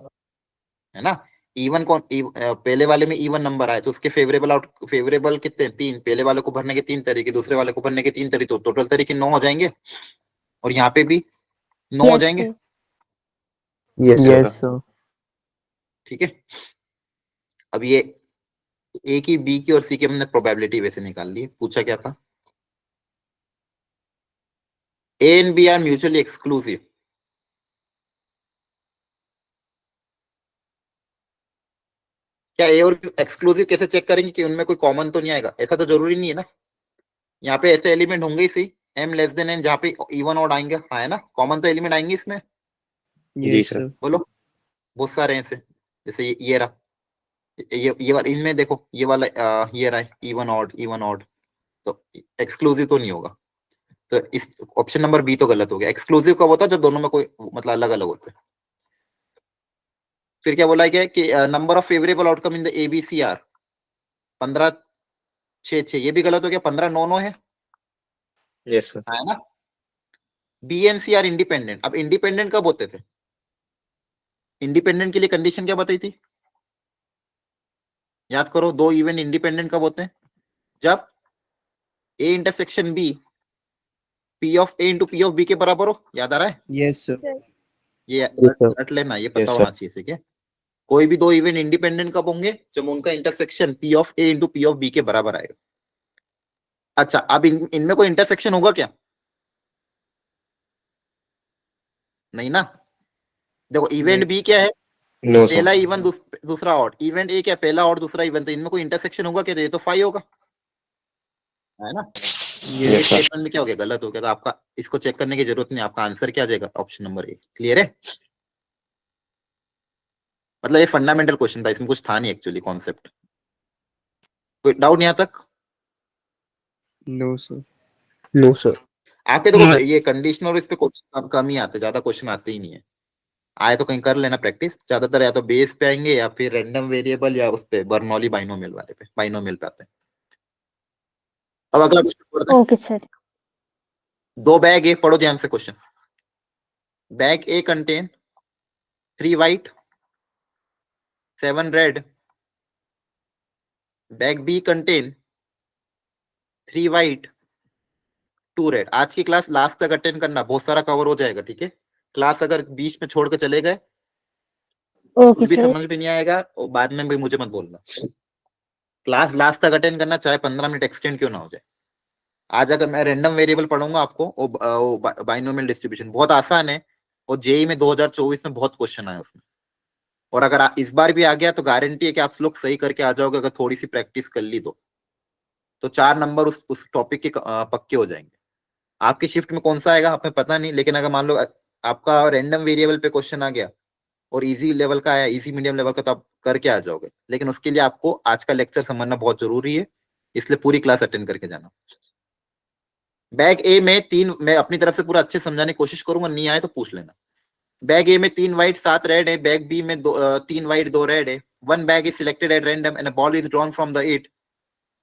S2: है ना? इवन कौन पहले वाले में इवन नंबर आए तो उसके फेवरेबल कितने? 3. पहले वाले को भरने के 3 तरीके, दूसरे वाले को भरने के 3 तरीके, तो टोटल तरीके 9 हो जाएंगे. और यहाँ पे भी 9 हो
S3: Yes,
S2: जाएंगे.
S3: sir.
S5: Yes, sir.
S4: Yes,
S5: sir.
S2: ठीक है? अब ये ए की, बी की और सी की हमने प्रोबेबिलिटी वैसे निकाल ली. पूछा क्या था? A and B are mutually exclusive. क्या ए और एक्सक्लूसिव कैसे चेक करेंगे कि उनमें कोई कॉमन तो नहीं आएगा? ऐसा तो जरूरी नहीं है ना. यहाँ पे ऐसे एलिमेंट होंगे ही सही, m लेस देन n, जहाँ पे इवन और आएंगे. हाँ है ना? कॉमन तो एलिमेंट आएंगे इसमें.
S4: जी सर.
S2: बोलो. बहुत सारे हैं ऐसे. जैसे ये रहा, ये वाला, इनमें देखो ये वाला ये रहा है इवन ऑड. तो एक्सक्लूसिव तो नहीं होगा. तो इस ऑप्शन नंबर बी तो गलत हो गया. एक्सक्लूसिव कब होता है? जब दोनों में कोई मतलब अलग अलग होते हैं. फिर क्या बोला गया कि number of favourable outcome in the एबीसीआर 15 6 6. ये भी गलत हो गया. 15 9 9 है.
S4: Yes, sir.
S2: है ना? B and C are independent. अब इंडिपेंडेंट कब होते थे? इंडिपेंडेंट के लिए कंडीशन क्या बताई थी? याद करो. 2 इवेंट इंडिपेंडेंट कब होते हैं? जब A intersection B P of A into P of B के बराबर हो. याद आ रहा है?
S5: Yes, sir.
S2: ये
S5: sir.
S2: रट लेना, ये पता
S4: Yes, sir.
S2: होना चाहिए. ठीक है? कोई भी 2 इवेंट इंडिपेंडेंट कब होंगे? जब उनका intersection P of A into P of B के बराबर आएगा. अच्छा अब इनमें कोई इंटरसेक्शन होगा क्या? नहीं ना. देखो इवेंट बी क्या है,
S4: No, sir.
S2: पहला इवन दूसरा ऑड, इवेंट ए क्या पहला और दूसरा इवन, तो इनमें कोई इंटरसेक्शन होगा क्या, ये तो 5 होगा, है ना। ये
S4: Yes, sir.
S2: स्टेटमेंट में क्या हो गया, गलत हो गया, तो आपका इसको चेक करने की जरूरत नहीं, आपका आंसर क्या आ जाएगा, ऑप्शन नंबर ए। क्लियर है, मतलब ये फंडामेंटल क्वेश्चन था, इसमें कुछ था नहीं एक्चुअली कॉन्सेप्ट। कोई डाउट यहाँ तक?
S5: No, sir. No, sir.
S2: आपके देखो ये कंडीशनल और इस पे क्वेश्चन कम ही आते, ज्यादा क्वेश्चन आते ही नहीं है। आए तो कहीं कर लेना प्रैक्टिस, ज्यादातर या तो बेस पे आएंगे या फिर रैंडम वेरिएबल या उस पे बर्नौली बाइनोमियल वाले पे, बाइनोमियल पे आते हैं। अब अगला क्वेश्चन पढ़ते हैं।
S3: Okay, sir.
S2: दो बैग ए, पढ़ो ध्यान से question. Bag A contain 3 white 7 red, bag B contain 3 white 2 red। आज की क्लास लास्ट तक अटेंड करना, बहुत सारा कवर हो जाएगा, ठीक है। क्लास अगर बीच में छोड़ के चले गए,
S3: Okay,
S2: कुछ भी
S3: sir.
S2: समझ में नहीं आएगा, और बाद में भी मुझे मत बोलना। क्लास लास्ट तक अटेंड करना, चाहे 15 मिनट एक्सटेंड क्यों ना हो जाए। आज अगर मैं रैंडम वेरिएबल पढ़ूंगा आपको, वो बाइनोमियल डिस्ट्रीब्यूशन बहुत आसान है, और जेई में 2024 में बहुत क्वेश्चन आए उसमें, और अगर इस बार भी आ गया तो गारंटी है कि आप लोग सही करके आ जाओगे, अगर थोड़ी सी प्रैक्टिस कर ली तो 4 नंबर उस टॉपिक के पक्के हो जाएंगे। आपकी शिफ्ट में कौन सा आएगा हमें पता नहीं, लेकिन अगर मान लो आपका रैंडम वेरिएबल पे क्वेश्चन आ गया और इजी लेवल का आया, इजी मीडियम लेवल का, तो आप करके आ जाओगे। लेकिन उसके लिए आपको आज का लेक्चर समझना बहुत जरूरी है, इसलिए पूरी क्लास अटेंड करके जाना। बैग ए में 3, मैं अपनी तरफ से पूरा अच्छे समझाने की कोशिश करूंगा, नहीं आए तो पूछ लेना। बैग ए में 3 white 7 red है, बैग बी में 3 white 2 red है। One bag is selected at random and a ball is drawn from the it,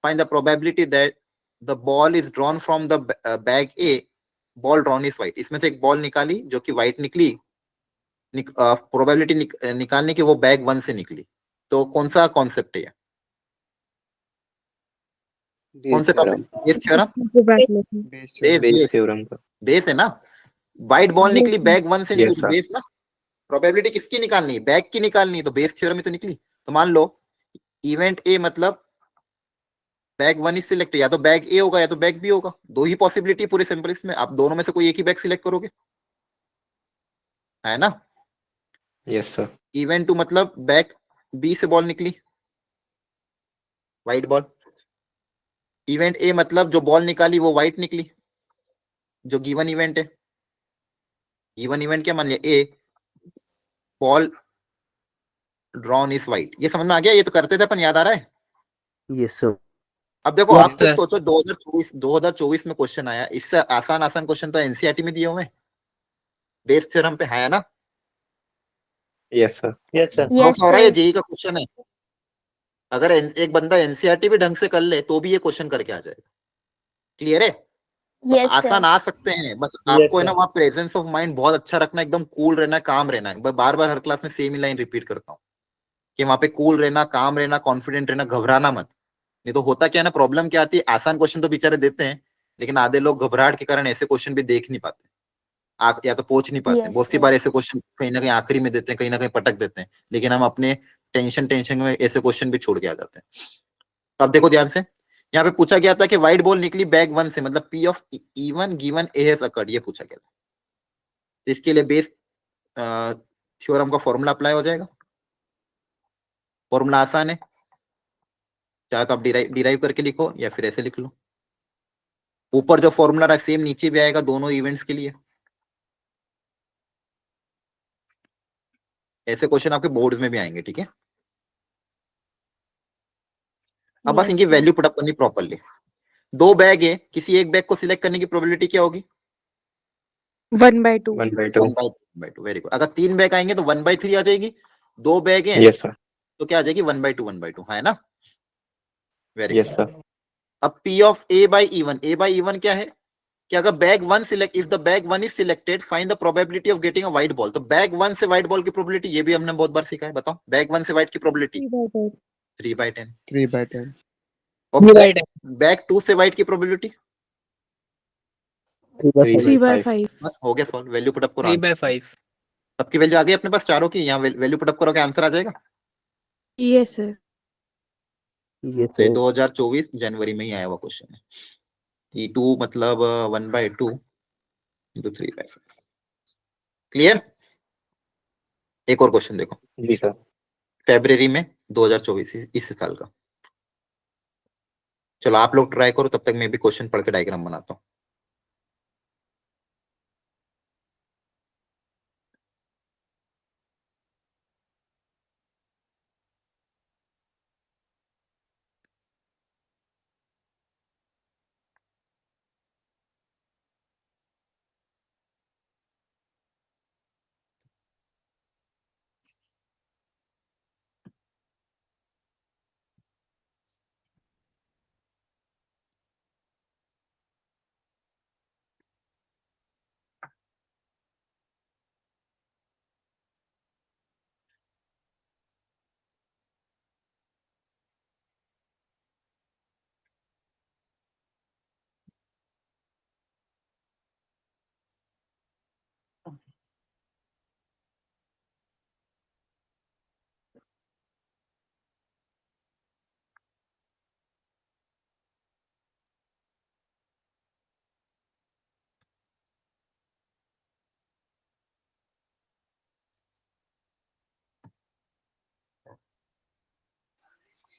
S2: find the probability that the ball is drawn from the bag A, ball drawn is white. इसमें से एक ball निकाली जो कि white निकली, probability निकालने की वो बैग 1 से निकली, तो कौन सा कॉन्सेप्ट है ये? कौन से topic? Bayes theorem, base
S4: Base
S2: base
S4: theorem का.
S2: बेस है ना। व्हाइट बॉल निकली, बैग 1 से निकली,
S4: Yes,
S2: तो
S4: sir.
S2: बेस ना। प्रोबेबिलिटी किसकी निकालनी है, बैग की निकालनी है, तो बेस थ्योरम ही तो निकली। तो मान लो इवेंट ए मतलब बैग 1 इज सिलेक्ट, या तो बैग ए होगा या तो बैग बी होगा, दो ही पॉसिबिलिटी पूरे सिंपलिस्ट में, आप दोनों में से कोई एक ही बैग सिलेक्ट करोगे, है ना।
S4: Yes, sir.
S2: इवेंट 2 मतलब बैग बी से बॉल निकली, व्हाइट बॉल। इवेंट ए मतलब जो बॉल निकाली वो व्हाइट निकली, जो गिवन इवेंट है। गिवन इवेंट क्या मान लिया, ए बॉल ड्रॉन इज व्हाइट। ये समझ में आ गया, ये तो करते थे अपन, याद आ रहा है।
S5: Yes, sir.
S2: अब देखो
S1: Yes,
S2: आप खुद
S1: sir.
S2: सोचो, 2024 में क्वेश्चन आया, इससे आसान आसान क्वेश्चन तो एनसीईआरटी में दिए हुए हैं, बेस थ्योरम पे, है ना।
S4: Yes, sir.
S1: Yes, sir.
S3: Yes,
S2: भरोसा हो रहा है, ये
S3: sir.
S2: जेई का क्वेश्चन है। अगर एक बंदा एनसीईआरटी भी ढंग से कर ले तो भी ये क्वेश्चन करके आ जाएगा। क्लियर है, तो
S3: Yes,
S2: आसान
S3: sir.
S2: आ सकते हैं, बस
S1: Yes,
S2: आपको है ना
S1: sir.
S2: वहाँ प्रेजेंस ऑफ माइंड बहुत अच्छा रखना, एकदम कूल रहना है, काम रहना है। बार बार हर क्लास में सेम ही लाइन रिपीट करता हूँ कि वहाँ पे कूल रहना, काम रहना, कॉन्फिडेंट रहना, घबराना मत। नहीं तो होता क्या है ना, प्रॉब्लम क्या आती है, आसान क्वेश्चन तो बेचारे देते हैं, लेकिन आधे लोग घबराहट के कारण ऐसे क्वेश्चन भी देख नहीं पाते, या तो पहुंच नहीं पाते।
S3: Yes,
S2: बहुत सी
S3: sir.
S2: बार ऐसे क्वेश्चन कहीं ना कहीं आखिरी में देते हैं, कहीं ना कहीं पटक देते हैं, लेकिन हम अपने टेंशन में ऐसे क्वेश्चन भी छोड़ के आ जाते हैं। तो अब देखो ध्यान से, यहाँ पे पूछा गया था कि व्हाइट बॉल निकली बैग 1 से, मतलब P of even given A has occurred, ये पूछा गया था। तो इसके लिए बेस थ्योरम का फॉर्मूला अप्लाई हो जाएगा। फॉर्मूला आसान है, चाहे तो आप डिराइव करके लिखो या फिर ऐसे लिख लो। ऊपर जो फॉर्मूला रहा सेम नीचे भी आएगा दोनों इवेंट्स के लिए। ऐसे क्वेश्चन आपके बोर्ड्स में भी आएंगे, ठीक है। अब बस
S3: Yes,
S2: इनकी
S3: sir.
S2: वैल्यू पुटअप करनी प्रॉपरली। दो बैग है, किसी एक बैग को सिलेक्ट करने की प्रोबेबिलिटी क्या होगी?
S6: 1/2.
S4: 1/2.
S2: 1/2। Very good. अगर 3 बैग आएंगे तो 1/3 आ जाएगी। 2 बैग हैं
S4: Yes, sir.
S2: तो क्या आ जाएगी? 1/2 है ना। Very
S4: Yes,
S2: good.
S4: sir.
S2: अब P of A by E one, A by E one क्या है कि अगर bag 1 select, if the bag 1 is selected find the probability of getting a white ball. तो बैग 1 से व्हाइट बॉल की प्रोबेबिलिटी, ये भी हमने बहुत बार सीखा है, बताओ। बैग 1 से व्हाइट की प्रोबेबिलिटी
S6: 3/10.
S2: 3/10।
S5: 3/10.
S2: और बैग 2 से व्हाइट की प्रोबेबिलिटी
S5: 3/5.
S6: 3/5.
S2: बस हो गया सॉल्व। वैल्यू पुटअप करो,
S1: 3/5.
S2: सबकी वैल्यू आ गई अपने पास चारों की। यहाँ वैल्यू पुटअप करोगे आंसर आ जाएगा।
S6: Yes, sir.
S5: Yes,
S2: तो ये
S5: sir.
S2: 2024 जनवरी में ही आया हुआ क्वेश्चन है। E2 मतलब 1/2 into 3/5। क्लियर? एक और क्वेश्चन देखो,
S4: जी सर।
S2: फेब्रुवरी में 2024 इस साल का। चलो आप लोग ट्राई करो, तब तक मैं भी क्वेश्चन पढ़ के डायग्राम बनाता हूँ।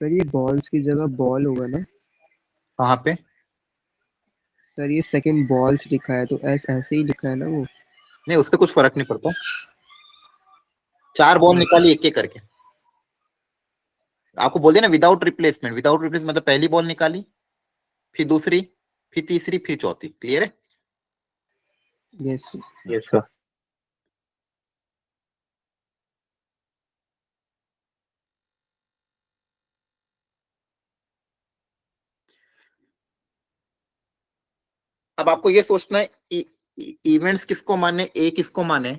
S5: सर ये बॉल्स की जगह बॉल होगा ना?
S2: कहाँ पे?
S5: सर ये सेकंड बॉल्स लिखा है तो ऐसे ही लिखा है ना वो?
S2: नहीं, उससे कुछ फर्क नहीं पड़ता। 4 बॉल निकाली एक एक करके। आपको बोल दिया ना विदाउट रिप्लेसमेंट। विदाउट रिप्लेसमेंट मतलब पहली बॉल निकाली, फिर दूसरी, फिर तीसरी, फिर चौथी। क्लियर है?
S5: यस।
S4: Yes sir.
S2: अब आपको ये सोचना है इवेंट्स किसको माने, ए किसको माने,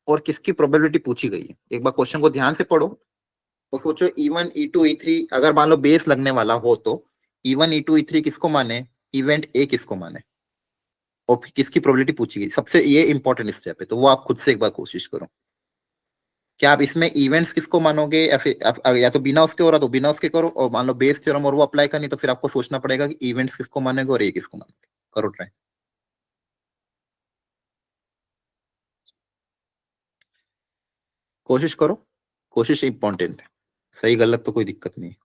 S2: और किसकी प्रोबेबिलिटी पूछी गई है। एक बार क्वेश्चन को ध्यान से पढ़ो तो सोचो E1 E2 E3 अगर मान लो बेस लगने वाला हो तो E1 E2 E3 किसको माने, इवेंट ए किसको माने, और फिर किसकी प्रोबेबिलिटी पूछी गई। सबसे ये इंपॉर्टेंट स्टेप है, तो वो आप खुद से एक बार कोशिश करो। क्या आप इसमें इवेंट्स किसको मानोगे, या फिर या तो बिना उसके हो रहा तो बिना उसके करो, और मान लो बेस थ्योरम और वो अप्लाई करनी तो फिर आपको सोचना पड़ेगा कि इवेंट्स किसको मानेंगे और ए किसको मानेंगे। करो ट्राई। कोशिश करो, कोशिश इंपॉर्टेंट है। सही गलत तो कोई दिक्कत नहीं है।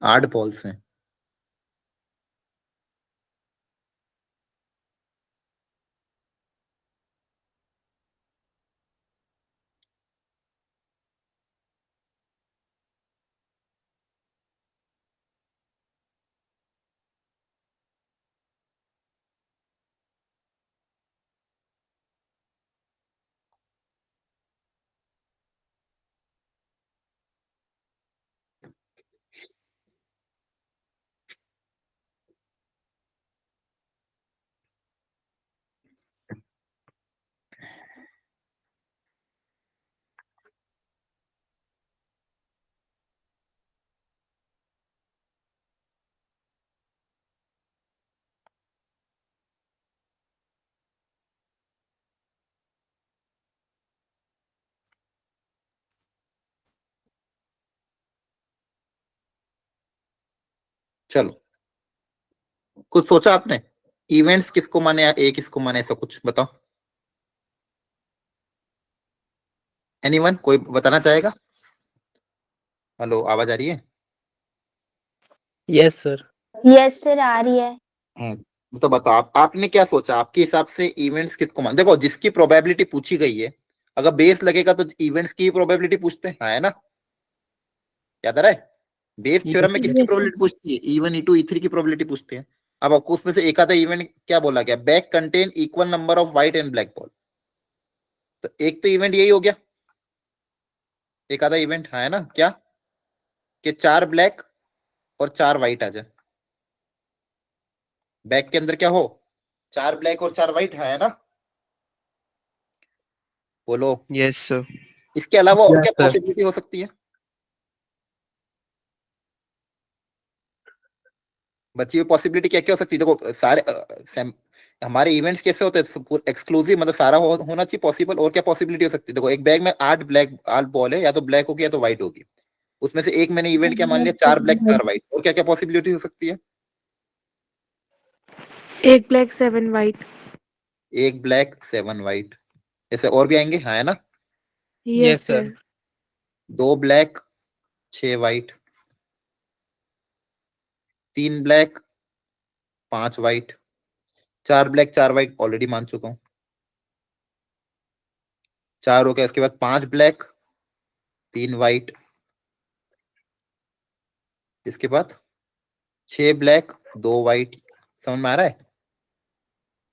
S2: आठ बॉल्स हैं। चलो, कुछ सोचा आपने? इवेंट्स किसको माने या ए किसको माने, ऐसा कुछ बताओ। एनीवन, कोई बताना चाहेगा? हेलो, आवाज आ रही है?
S1: Yes sir.
S3: यस सर, आ रही है।
S2: तो बताओ आपने क्या सोचा, आपके हिसाब से इवेंट्स किसको मान। देखो, जिसकी प्रोबेबिलिटी पूछी गई है, अगर बेस लगेगा तो इवेंट्स की प्रोबेबिलिटी पूछते हैं, है ना? याद आ रहा है? बेस थ्योरम में किसकी
S6: Yes, sir.
S2: प्रोबेबिलिटी पूछती है? E1 E2 E3 की प्रोबेबिलिटी पूछते हैं। अब आपको उसमें से एक आधा इवेंट क्या बोला गया, bag contain equal number of white and black ball. तो एक तो इवेंट यही हो गया, एक आधा इवेंट है ना क्या, कि 4 ब्लैक और 4 व्हाइट आ जाए, बैग के अंदर क्या हो, 4 ब्लैक और 4 व्हाइट है ना? बोलो।
S5: Yes sir.
S2: इसके अलावा और
S1: Yes,
S2: क्या
S1: sir.
S2: पॉसिबिलिटी हो सकती है? बची हुई पॉसिबिलिटी क्या क्या हो सकती है? देखो सारे हमारे इवेंट्स कैसे होते हैं, एक्सक्लूसिव, मतलब सारा होना चाहिए पॉसिबल। और क्या पॉसिबिलिटी हो सकती है? देखो एक बैग में 8 बॉल है, या तो ब्लैक होगी या तो व्हाइट होगी। उसमें से एक मैंने इवेंट क्या मान लिया, 4 ब्लैक 4 व्हाइट। और क्या क्या पॉसिबिलिटी हो सकती है?
S6: एक ब्लैक 7 वाइट।
S2: एक ब्लैक 7 व्हाइट, ऐसे और भी आएंगे, हाँ है ना?
S6: Yes
S1: sir.
S6: Sir.
S2: 2 black 6 white, 3 black 5 white, 4 black 4 white already मान चुका हूँ। 4 हो गया, इसके बाद 5 ब्लैक 3 व्हाइट, इसके बाद 6 ब्लैक 2 व्हाइट। समझ में आ रहा है?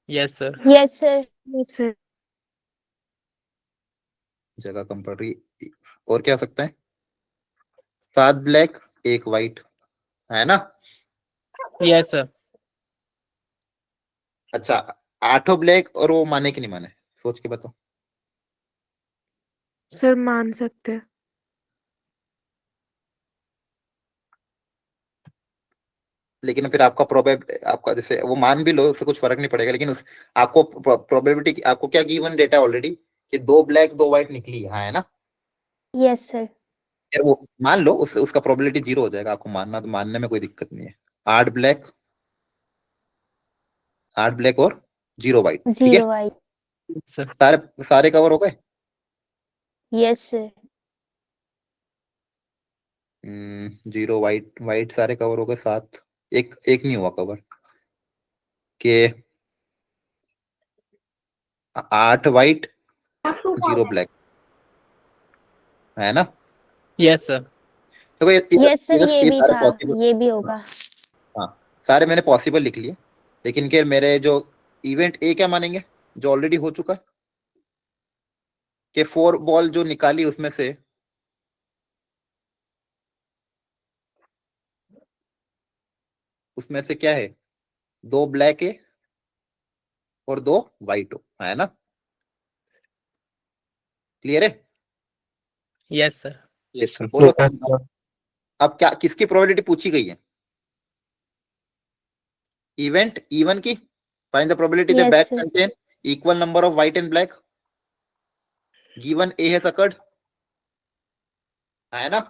S1: Yes, sir.
S3: Yes sir.
S6: Yes sir.
S2: जगह कम पड़ रही। और क्या हो सकता है? 7 ब्लैक 1 व्हाइट, है ना?
S1: Yes, sir.
S2: अच्छा, 8 ब्लैक और वो माने कि नहीं माने, सोच के बताओ।
S6: सर मान सकते हैं।
S2: लेकिन फिर आपका आपका जैसे वो मान भी लो, उससे कुछ फर्क नहीं पड़ेगा, लेकिन उस आपको प्रोबेबिलिटी, आपको क्या गिवन डेटा ऑलरेडी कि 2 ब्लैक 2 व्हाइट निकली है, हाँ है ना?
S3: Yes sir.
S2: यार वो मान लो, उसका प्रोबेबिलिटी 0 हो जाएगा। आपको मानना तो मानने में कोई दिक्कत नहीं है। 8 ब्लैक 8 ब्लैक और 0 व्हाइट, ठीक है?
S3: 0 वाइट।
S1: Yes, sir.
S2: सारे सारे कवर हो गए।
S3: Yes sir.
S2: 0 व्हाइट व्हाइट सारे कवर हो गए, 7। एक एक नहीं हुआ कवर, के 8 व्हाइट 0 ब्लैक, है ना?
S1: Yes, sir.
S2: तो
S3: यस सर, ये
S2: ये
S3: भी
S2: सारे
S3: था,
S2: पॉसिबल।
S3: ये भी होगा।
S2: हाँ, सारे मैंने पॉसिबल लिख लिए। लेकिन क्या मेरे जो इवेंट ए क्या मानेंगे, जो ऑलरेडी हो चुका है, कि 4 बॉल जो निकाली उसमें से क्या है, 2 ब्लैक है और 2 व्हाइट हो, है ना? क्लियर है?
S1: Yes, sir.
S4: Yes, sir.
S2: बोलो।
S1: Yes, sir.
S2: अब क्या किसकी प्रोबेबिलिटी पूछी गई है? इवेंट इवन की। Find the probability the
S3: yes
S2: bag
S3: sir.
S2: Contain equal number of white and black given A has occurred, है ना?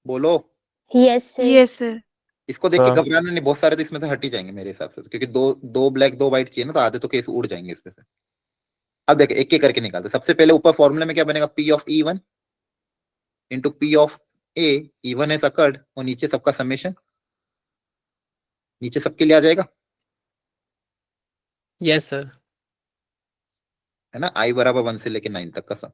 S2: बोलो।
S3: Yes sir.
S6: Yes sir.
S2: इसको देख के
S1: Sir.
S2: घबराना नहीं, बहुत सारे तो इसमें से हट ही जाएंगे मेरे हिसाब से, क्योंकि दो दो ब्लैक 2 व्हाइट चाहिए ना, तो आधे तो केस उड़ जाएंगे इसमें से। अब देखो एक एक करके निकालते। सबसे पहले ऊपर फॉर्मूले में क्या बनेगा, P of E one into P of A, even has occurred, और नीचे सबका समेशन, नीचे सबके लिए आ जाएगा,
S1: Yes, sir.
S2: है ना? आई बराबर 1 से लेके 9 तक का सब।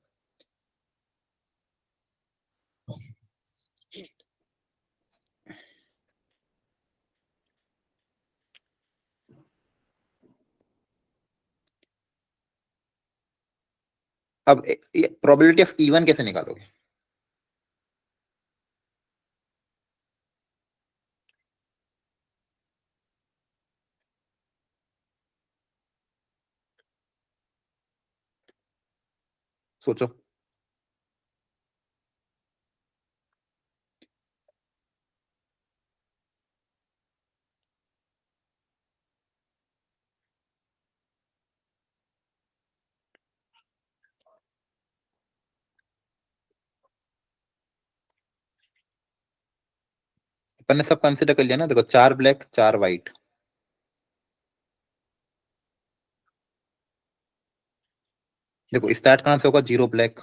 S2: अब प्रोबेबिलिटी ऑफ इवन कैसे निकालोगे? सोचो। अपन ने सब कंसिडर कर लिया ना। देखो 4 ब्लैक 4 व्हाइट, देखो स्टार्ट कहां से होगा, 0 ब्लैक,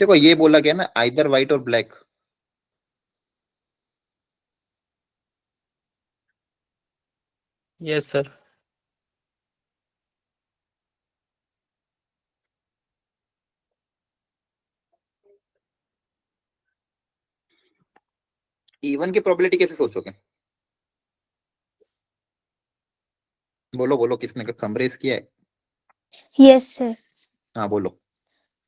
S2: देखो ये बोला गया ना आइदर व्हाइट और ब्लैक।
S1: Yes, sir.
S2: इवन की प्रोबेबिलिटी कैसे सोचोगे? बोलो बोलो, किसने समरेज किया है?
S3: Yes sir.
S2: हाँ बोलो।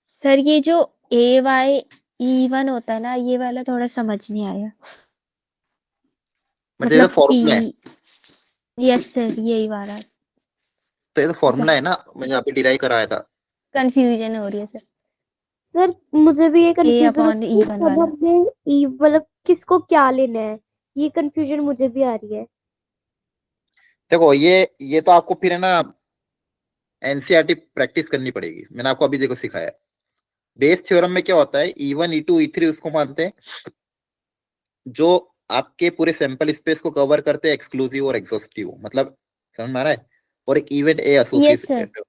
S3: सर ये जो AY E1 होता है ना, ये वाला थोड़ा समझ नहीं आया।
S2: मतलब ये तो
S3: मतलब
S2: फॉर्मूला है,
S3: यस सर, यही वाला
S2: तो ये तो फॉर्मूला है ना, मैंने यहाँ पे डिराइव कराया था।
S3: कंफ्यूजन हो रही है सर।
S7: सर मुझे भी ये
S3: A
S7: कंफ्यूजन
S3: अपॉन
S7: होती है
S3: E1
S7: कब
S3: वाला।
S7: हमने ई मतलब किसको क्या लेना है, ये कंफ्यूजन मुझे भी आ रही है।
S2: देखो ये तो आपको फिर है ना एनसीईआरटी प्रैक्टिस करनी पड़ेगी। मैंने आपको अभी देखो सिखाया। बेस थ्योरम में क्या होता है, E1 E2 E3 उसको मानते हैं जो आपके पूरे सैंपल स्पेस को कवर करते हैं, एक्सक्लूसिव और एग्जॉस्टिव, मतलब समझ में आ रहा है। और एक event A
S3: yes sir.
S2: Associated.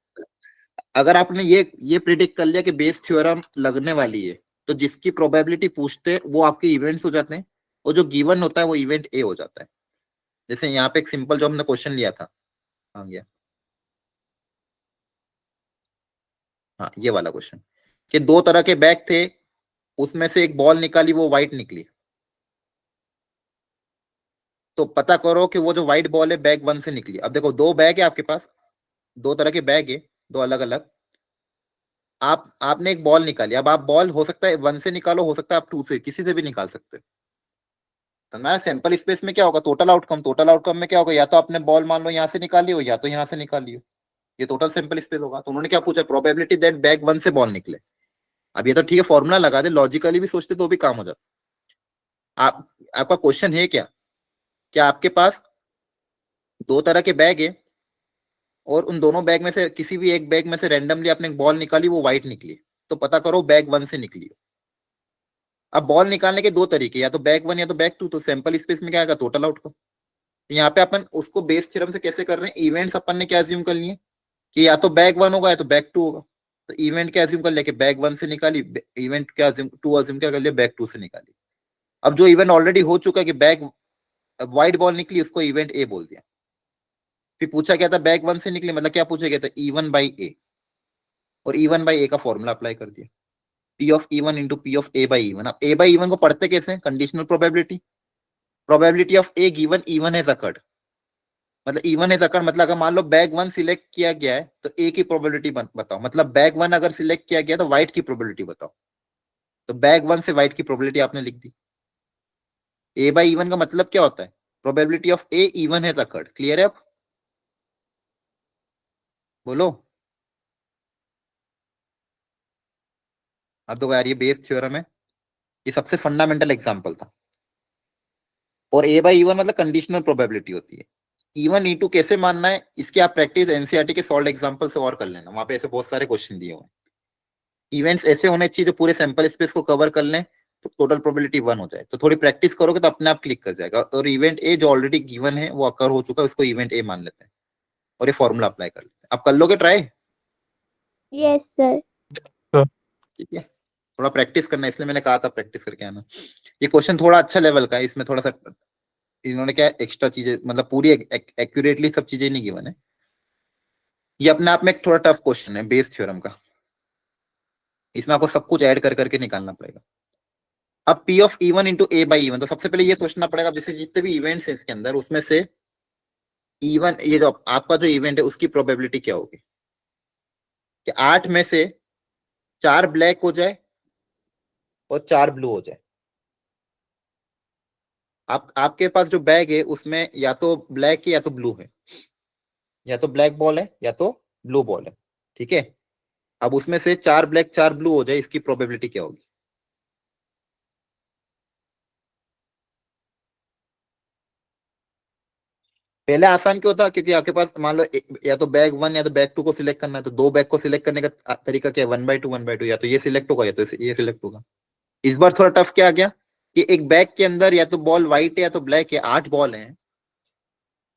S2: अगर आपने ये प्रिडिक्ट कर लिया कि बेस थ्योरम लगने वाली है, तो जिसकी प्रोबेबिलिटी पूछते हैं वो आपके इवेंट्स हो जाते हैं, और जो गिवन होता है वो इवेंट ए हो जाता है। जैसे यहाँ पे एक सिंपल जो हमने क्वेश्चन लिया था, आ गया, हाँ ये वाला क्वेश्चन, कि दो तरह के बैग थे, उसमें से एक बॉल निकाली, वो व्हाइट निकली। तो पता करो कि वो जो व्हाइट बॉल है बैग 1 से निकली। अब देखो दो बैग है आपके पास, दो तरह के बैग है, दो अलग अलग। आपने एक बॉल निकाली। अब आप बॉल हो सकता है 1 से निकालो, हो सकता है आप 2 से, किसी से भी निकाल सकते हो। तो हमारा सैंपल स्पेस में क्या होगा, टोटल आउटकम में क्या होगा, या तो आपने बॉल मान लो यहाँ से निकाली हो, या तो यहाँ से निकाली हो, ये टोटल सैंपल स्पेस होगा। तो उन्होंने क्या पूछा, प्रोबेबिलिटी दैट बैग 1 से बॉल निकले। अब ये तो ठीक है, फॉर्मूला लगा दे, लॉजिकली भी सोचते तो भी काम हो जाता। आपका क्वेश्चन है क्या आपके पास दो तरह के बैग है, और उन दोनों बैग में से किसी भी एक बैग में से रैंडमली आपने एक बॉल निकाली, वो व्हाइट निकली, तो पता करो बैग 1 से निकली। अब बॉल निकालने के दो तरीके, या तो बैग 1 या तो बैग 2। तो सैंपल स्पेस में क्या आएगा, टोटल आउटकम। यहाँ पे अपन उसको बेस थ्योरम से कैसे कर रहे हैं, इवेंट्स अपन ने क्या अज्यूम कर लिए कि या तो बैग 1 होगा या तो बैग 2 होगा। तो इवेंट क्या अज्यूम कर लिया कि बैग 1 से निकाली, इवेंट क्या अज्यूम क्या कर लिया, बैग 2 से निकाली। अब जो इवेंट ऑलरेडी हो चुका है कि बैग व्हाइट बॉल निकली, उसको इवेंट ए बोल दिया। फिर पूछा क्या था, बैग 1 से निकली, मतलब क्या पूछा गया था, E1/A, और E1/A का फॉर्मूला अप्लाई कर दिया, P of E1 into P of A/E1। अब A/E1 को पढ़ते कैसे, conditional probability of A given E1 has occurred. मतलब E1 हैज अकर्ड मतलब अगर मान लो बैग 1 सिलेक्ट किया गया है तो ए की प्रोबेबिलिटी बताओ। मतलब बैग 1 अगर सिलेक्ट किया गया तो व्हाइट की प्रोबेबिलिटी बताओ। तो बैग 1 से व्हाइट की प्रोबेबिलिटी आपने लिख दी। A/E1 का मतलब क्या होता है, probability of A E1 has occurred. Clear है? अब बोलो। अब तो यार ये बेस थ्योरम है, ये सबसे फंडामेंटल एग्जांपल था। और A/E1 मतलब कंडीशनल प्रोबेबिलिटी होती है। E1 E2 कैसे मानना है, इसकी आप प्रैक्टिस एनसीईआरटी के सॉल्व एग्जांपल से और कर लेना, वहां पे ऐसे बहुत सारे क्वेश्चन दिए हुए हैं। इवेंट्स ऐसे होने चाहिए जो पूरे सैंपल स्पेस को कवर कर लें, तो टोटल प्रोबेबिलिटी 1 हो जाए। तो थोड़ी प्रैक्टिस करोगे तो अपने आप क्लिक कर जाएगा। और इवेंट ए जो ऑलरेडी गिवन है, वो अकर हो चुका है, उसको इवेंट ए मान लेते हैं और ये फॉर्मूला अप्लाई कर लेते हैं। आप कर लोगे ट्राई?
S7: Yes sir.
S2: ठीक है, थोड़ा प्रैक्टिस करना, इसलिए मैंने कहा था प्रैक्टिस करके आना। ये क्वेश्चन थोड़ा अच्छा लेवल का है, इसमें थोड़ा सा इन्होंने क्या एक्स्ट्रा चीजें, मतलब पूरी एक्यूरेटली सब चीजें नहीं गिवन है। ये अपने आप में एक थोड़ा टफ क्वेश्चन है बेस थ्योरम का, इसमें आपको सब कुछ ऐड कर करके निकालना पड़ेगा। अब P of E1 into A/E1, तो सबसे पहले ये सोचना पड़ेगा, जैसे जितने भी इवेंट्स हैं इसके अंदर, उसमें से E1, ये जो आपका जो इवेंट है उसकी प्रोबेबिलिटी क्या होगी कि 8 में से 4 ब्लैक हो जाए और 4 ब्लू हो जाए। आपके पास जो बैग है उसमें या तो ब्लैक है या तो ब्लू है, या तो ब्लैक बॉल है या तो ब्लू बॉल है। ठीक है, अब उसमें से 4 ब्लैक 4 ब्लू हो जाए, इसकी प्रोबेबिलिटी क्या होगी? पहले आसान क्यों था, क्योंकि आपके पास मान लो या तो बैग 1 या तो बैग 2 को सिलेक्ट करना है। तो दो बैग को सिलेक्ट करने का तरीका क्या है, 1/2 1/2, या तो ये सिलेक्ट होगा या तो ये सिलेक्ट होगा। इस बार थोड़ा टफ क्या आ गया कि एक बैग के अंदर या तो बॉल व्हाइट है या तो ब्लैक है, 8 बॉल हैं,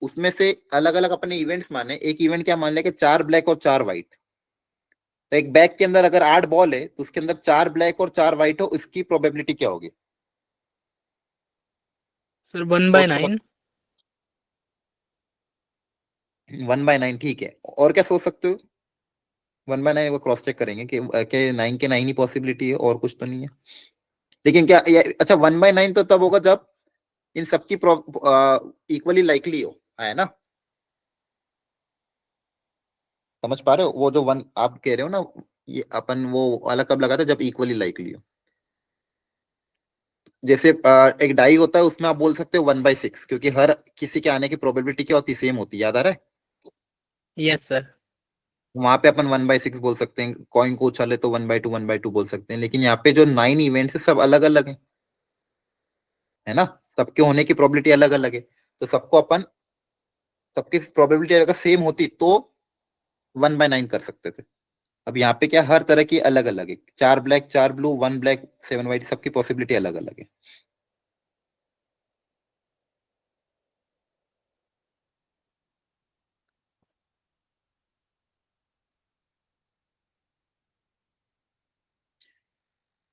S2: उसमें से अलग अलग अपने इवेंट्स माने। एक इवेंट क्या मान लिया कि 4 ब्लैक और 4 व्हाइट। तो एक बैग के अंदर अगर 8 बॉल है तो उसके अंदर 4 ब्लैक और 4 व्हाइट हो, इसकी प्रोबेबिलिटी क्या होगी?
S1: सर 1/9।
S2: 1/9, ठीक है। और क्या सोच सकते हो? 1/9 को क्रॉस चेक करेंगे कि 9 के 9 ही पॉसिबिलिटी है, और कुछ तो नहीं है। लेकिन क्या अच्छा 1/9 तो तब होगा जब इन सबकी इक्वली लाइकली हो, है ना? समझ पा रहे हो? वो जो वन आप कह रहे हो ना, ये अपन वो वाला कब लगाते हैं, जब इक्वली लाइकली हो। जैसे एक डाई होता है, उसमें आप बोल सकते हो 1/6, क्योंकि हर किसी के आने की प्रोबेबिलिटी क्या होती है, सेम होती है। याद आ रहा है?
S1: Yes sir.
S2: वहां पे अपन 1/6 बोल सकते हैं, कॉइन को उछाले तो 1/2 1/2 बोल सकते हैं। लेकिन यहाँ पे जो 9 इवेंट्स है सब अलग अलग है ना, सबके होने की प्रोबेबिलिटी अलग अलग है। तो सबकी प्रोबेबिलिटी अगर सेम होती तो 1/9 कर सकते थे। अब यहाँ पे क्या, हर तरह की अलग अलग है। 4 ब्लैक 4 ब्लू, 1 ब्लैक 7 व्हाइट, सबकी पॉसिबिलिटी अलग अलग है।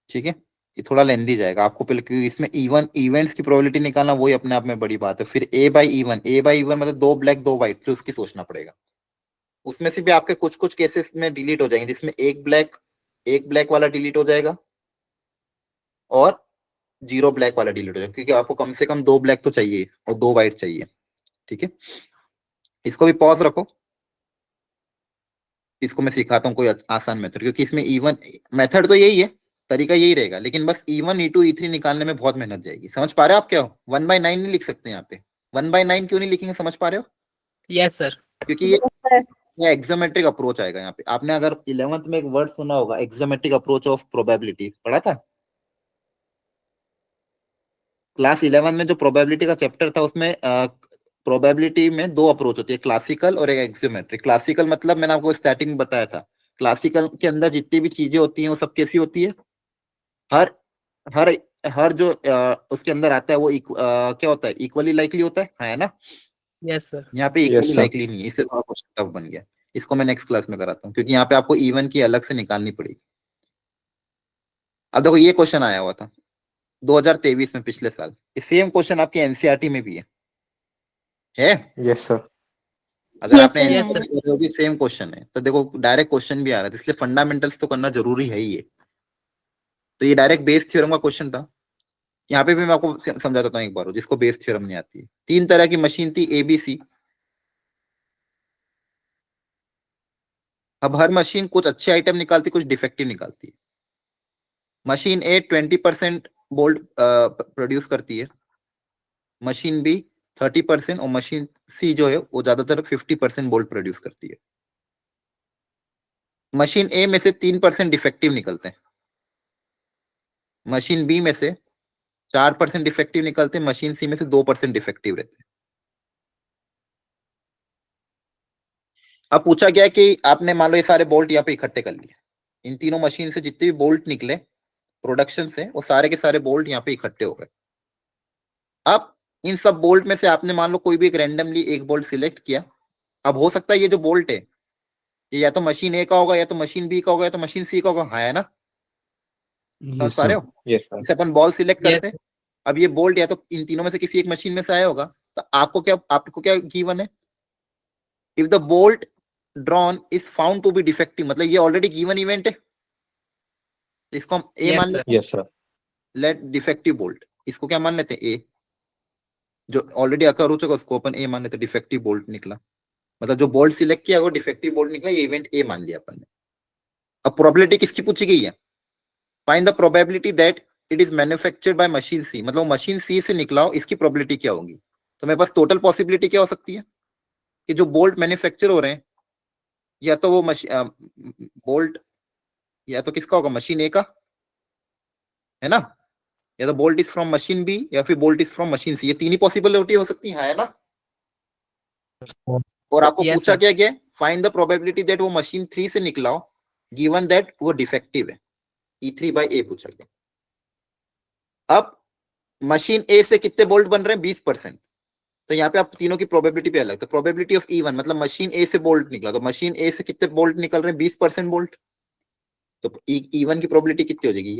S2: ठीक है, ये थोड़ा लेंदी जाएगा आपको पहले, क्योंकि इसमें इवन इवेंट्स की प्रोबेबिलिटी निकालना वही अपने आप में बड़ी बात है। फिर ए बाई इवन मतलब 2 ब्लैक 2 व्हाइट, फिर उसकी सोचना पड़ेगा। उसमें से भी आपके कुछ कुछ केसेस में डिलीट हो जाएंगे, जिसमें एक ब्लैक वाला डिलीट हो जाएगा और 0 ब्लैक वाला डिलीट हो जाएगा, क्योंकि आपको कम से कम 2 ब्लैक तो चाहिए और 2 व्हाइट चाहिए। ठीक है, इसको भी पॉज रखो, इसको मैं सिखाता हूँ कोई आसान मेथड, क्योंकि इसमें इवन मेथड तो यही है, तरीका यही रहेगा, लेकिन बस E1 E2 E3 निकालने में बहुत मेहनत जाएगी। समझ पा रहे हो आप? क्या हो 1/9 नहीं लिख सकते यहाँ पे। 1/9 क्यों नहीं लिखेंगे, समझ पा रहे हो?
S1: Yes sir.
S2: क्योंकि ये एक्सोमेट्रिक अप्रोच आएगा यहाँ पे। आपने अगर 11th में एक वर्ड सुना होगा, एक्सोमेट्रिक अप्रोच ऑफ प्रोबेबिलिटी, पढ़ा था क्लास 11 में। जो प्रोबेबिलिटी का चैप्टर था, उसमें प्रोबेबिलिटी में 2 अप्रोच होती है, क्लासिकल और एक एक्सियोमेट्रिक। क्लासिकल मतलब मैंने आपको स्टार्टिंग में बताया था, क्लासिकल के अंदर जितनी भी चीजें होती हैं वो सब कैसी होती है, हर हर हर जो उसके अंदर आता है वो क्या होता है, इक्वली लाइकली होता है ना?
S1: Yes sir.
S2: यहाँ पे
S4: Yes,
S2: इक्वली
S4: sir.
S2: लाइकली नहीं है, इससे थोड़ा कुछ टफ बन गया। इसको मैं नेक्स्ट क्लास में कराता हूँ, क्योंकि यहाँ पे आपको इवन की अलग से निकालनी पड़ेगी। अब देखो, ये क्वेश्चन आया हुआ था 2023 में, पिछले साल। सेम क्वेश्चन आपके एनसीईआरटी में भी है।
S4: Yes, sir.
S2: अगर
S3: Yes,
S2: आपने
S3: sir,
S1: Yes,
S3: है।
S1: sir.
S2: NCERT कर रहे हो भी सेम क्वेश्चन है, तो देखो डायरेक्ट क्वेश्चन भी आ रहा है, इसलिए फंडामेंटल्स तो करना जरूरी है ही है। तो ये डायरेक्ट बेस थ्योरम का क्वेश्चन था। यहाँ पे भी मैं आपको समझा देता हूँ एक बार, जिसको बेस थ्योरम नहीं आती है। 3 तरह की मशीन थी, ABC। अब हर मशीन कुछ अच्छे आइटम निकालती, कुछ डिफेक्टिव निकालती है। मशीन A 20% बोल्ट प्रोड्यूस करती है, मशीन B 30%, और मशीन C जो है वो ज्यादातर 50% बोल्ट प्रोड्यूस करती है। मशीन A में से 3% डिफेक्टिव निकलते हैं, मशीन B में से 4% डिफेक्टिव निकलते हैं, मशीन C में से 2% डिफेक्टिव रहते हैं। अब पूछा गया कि आपने मान लो ये सारे बोल्ट यहाँ पे इकट्ठे कर लिए, इन तीनों मशीन से जितने भी बोल्ट निकले प्रोडक्शन से, वो सारे के सारे बोल्ट यहाँ पे इकट्ठे हो गए। अब इन सब बोल्ट में से आपने मान लो कोई भी एक रैंडमली एक बोल्ट सिलेक्ट किया। अब हो सकता है ये जो बोल्ट है, ये या तो मशीन A का होगा, या तो मशीन B का होगा, या तो मशीन C का होगा, हाँ है ना? समझ पा रहे हो?
S4: Yes, sir.
S2: इसे अपन बॉल सिलेक्ट
S1: Yes,
S2: करते हैं। अब ये बोल्ट या तो इन तीनों में से किसी एक मशीन में से आया होगा, तो आपको क्या गिवन है, if the bolt drawn is found to be defective, मतलब ये ऑलरेडी गिवन इवेंट है, इसको हम ए
S1: Yes,
S2: मान
S1: sir.
S2: लेते हैं।
S4: Yes, sir.
S2: Let defective bolt, इसको क्या मान लेते हैं, ए। जो ऑलरेडी अकर हो चुका उसको अपन ए मान लेते हैं, डिफेक्टिव बोल्ट निकला, मतलब जो बोल्ट सिलेक्ट किया वो डिफेक्टिव बोल्ट निकला, ये इवेंट ए मान लिया अपन ने। अब प्रोबेबिलिटी किसकी पूछी गई है, find the probability that it is manufactured by machine C, मतलब मशीन सी से निकला हो, इसकी प्रोबेबिलिटी क्या होगी। तो मेरे पास टोटल पॉसिबिलिटी क्या हो सकती है कि जो बोल्ट मैन्युफैक्चर हो रहे हैं, या तो वो बोल्ट या तो किसका होगा, मशीन ए का, है ना, या तो bolt is from machine B, या फिर bolt is from machine C. ये तीन ही पॉसिबिलिटी हो सकती है ना? और आपको
S1: Yes,
S2: पूछा
S1: sir.
S2: क्या गया, फाइंड द प्रोबेबिलिटी दैट वो मशीन 3 से निकला हो, गिवन दैट वो डिफेक्टिव है, E3/A पूछा गया। अब मशीन ए से कितने बोल्ट बन रहे हैं, 20%। तो यहाँ पे आप तीनों की प्रोबेबिलिटी पे अलग, तो प्रोबेबिलिटी ऑफ E1 मतलब मशीन ए से बोल्ट निकला, तो मशीन ए से कितने बोल्ट निकल रहे हैं, 20% बोल्ट। तो E1 की प्रोबेबिलिटी कितनी हो जाएगी,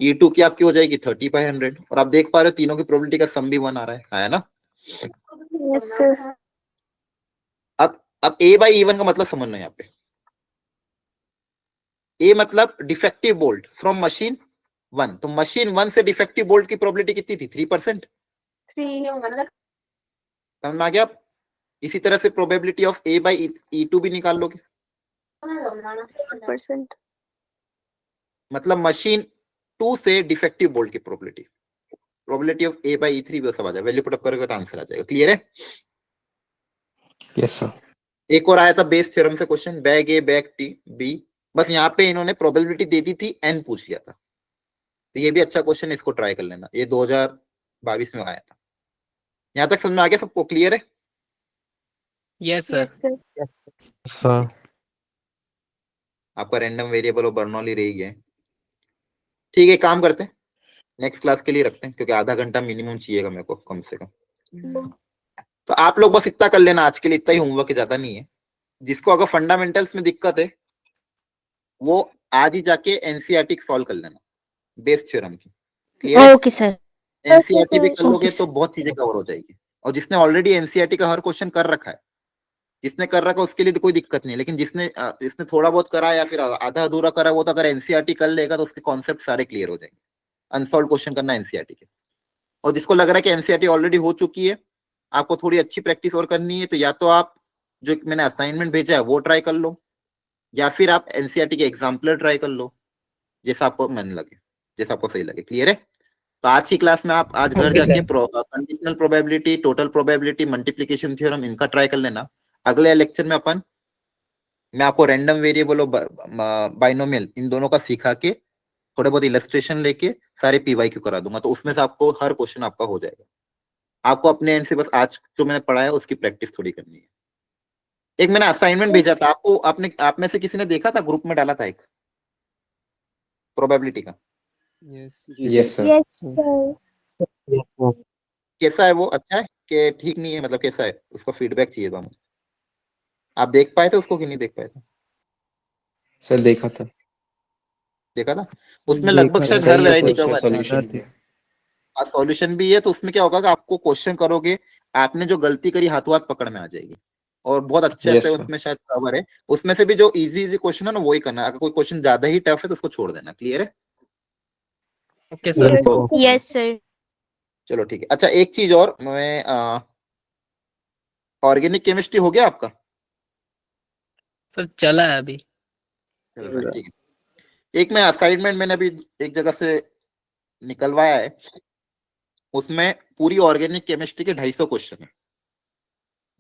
S2: ये E2 की आपकी हो जाएगी 30/100। और आप देख पा रहे हो तीनों की प्रोबेबिलिटी का सम भी 1 आ रहा है ना?
S7: Yes sir.
S2: अब A/E1 का मतलब समझना, यहाँ पे ए मतलब डिफेक्टिव बोल्ट फ्रॉम मशीन 1, तो मशीन 1 से डिफेक्टिव बोल्ट की प्रोबेबिलिटी कितनी थी, 3%। समझ में आ गया? इसी तरह से probability of A by E2 भी निकाल लोगे।
S7: 100%।
S2: मतलब मशीन 2 से डिफेक्टिव बोल्ट की probability of A by E3 भी सब आ जाएगा, वैल्यू पुट अप करोगे तो आंसर आ जाएगा। क्लियर है?
S4: Yes, sir.
S2: एक और आया था बेस थ्योरम से question, bag A bag T B, बस यहाँ पे इन्होंने प्रोबेबिलिटी दे दी थी, एन पूछ लिया था। तो ये भी अच्छा क्वेश्चन, इसको ट्राई कर लेना, ये 2022 में आया था। यहाँ तक समझ में आ गया सबको? क्लियर है?
S1: Yes sir.
S4: Sir.
S2: आपका रैंडम वेरिएबल और बर्नौली रह गया है। ठीक है, काम करते हैं, नेक्स्ट क्लास के लिए रखते हैं, क्योंकि आधा घंटा मिनिमम चाहिएगा मेरे को कम से कम। तो आप लोग बस इतना कर लेना आज के लिए, इतना ही होमवर्क, ज्यादा नहीं है। जिसको अगर फंडामेंटल्स में दिक्कत है वो आज ही जाके एनसीईआरटी सॉल्व कर लेना, बेस थ्योरम की। क्लियर है?
S3: Okay sir.
S2: एनसीईआरटी भी कर
S3: ओके
S2: लोगे
S3: सर।
S2: तो बहुत चीजें कवर हो जाएगी। और जिसने ऑलरेडी एनसीईआरटी का हर क्वेश्चन कर रखा है, जिसने कर रखा है उसके लिए तो कोई दिक्कत नहीं है, लेकिन जिसने थोड़ा बहुत करा या फिर आधा अधूरा करा, वो तो अगर एनसीईआरटी कर लेगा तो उसके कॉन्सेप्ट सारे क्लियर हो जाएंगे। अनसॉल्व क्वेश्चन करना एनसीईआरटी के। और जिसको लग रहा है कि एनसीईआरटी ऑलरेडी हो चुकी है, आपको थोड़ी अच्छी प्रैक्टिस और करनी है, तो या तो आप जो मैंने असाइनमेंट भेजा है वो ट्राई कर लो, या फिर आप एनसीईआरटी के एग्जाम्पलर ट्राई कर लो, जैसा आपको मन लगे, जैसा आपको सही लगे। क्लियर है? तो आज की क्लास में आप आज घर
S1: Okay,
S2: जाके conditional probability, total probability, multiplication theorem, इनका ट्राई कर लेना। अगले लेक्चर में मैं आपको रैंडम वेरिएबल और बाइनोमियल, इन दोनों का सिखा के थोड़े बहुत इलस्ट्रेशन लेके सारे पीवाईक्यू करा दूंगा, तो उसमें से आपको हर क्वेश्चन आपका हो जाएगा। आपको अपने एंड से बस आज जो मैंने पढ़ा है उसकी प्रैक्टिस थोड़ी करनी है। एक मैंने असाइनमेंट भेजा था आपको, आप में से किसी ने देखा था? ग्रुप में डाला था एक प्रोबेबिलिटी का।
S4: Yes, sir.
S7: Yes, sir.
S2: कैसा है वो? अच्छा है कि ठीक नहीं है? मतलब कैसा है, उसका फीडबैक चाहिए था मुझे। आप देख पाए थे उसको कि नहीं देख पाए थे?
S4: Sir, देखा था।
S2: देखा था? उसमें
S5: देखा
S2: लगभग
S5: था।
S2: शायद
S4: सही
S2: हर
S4: है,
S2: वैरायटी
S4: तो
S2: का
S4: उसमें solution
S5: थे।
S4: भी है।
S2: सॉल्यूशन भी है। तो उसमें क्या होगा कि आपको क्वेश्चन करोगे, आपने जो गलती करी हाथों हाथ पकड़ में आ जाएगी, और बहुत अच्छे
S4: Yes,
S2: से
S4: sir.
S2: उसमें शायद कवर है। उसमें से भी जो इजी क्वेश्चन है ना वही करना, अगर कोई क्वेश्चन ज्यादा ही टफ है तो उसको छोड़ देना। क्लियर है?
S1: Okay sir.
S3: Yes sir.
S2: चलो ठीक है। अच्छा, एक चीज और, मैं ऑर्गेनिक केमिस्ट्री हो गया आपका?
S1: सर चला है अभी।
S2: चलो ठीक है। एक मैं असाइनमेंट मैंने अभी एक जगह से निकलवाया है, उसमें पूरी ऑर्गेनिक केमिस्ट्री के 250 क्वेश्चन है।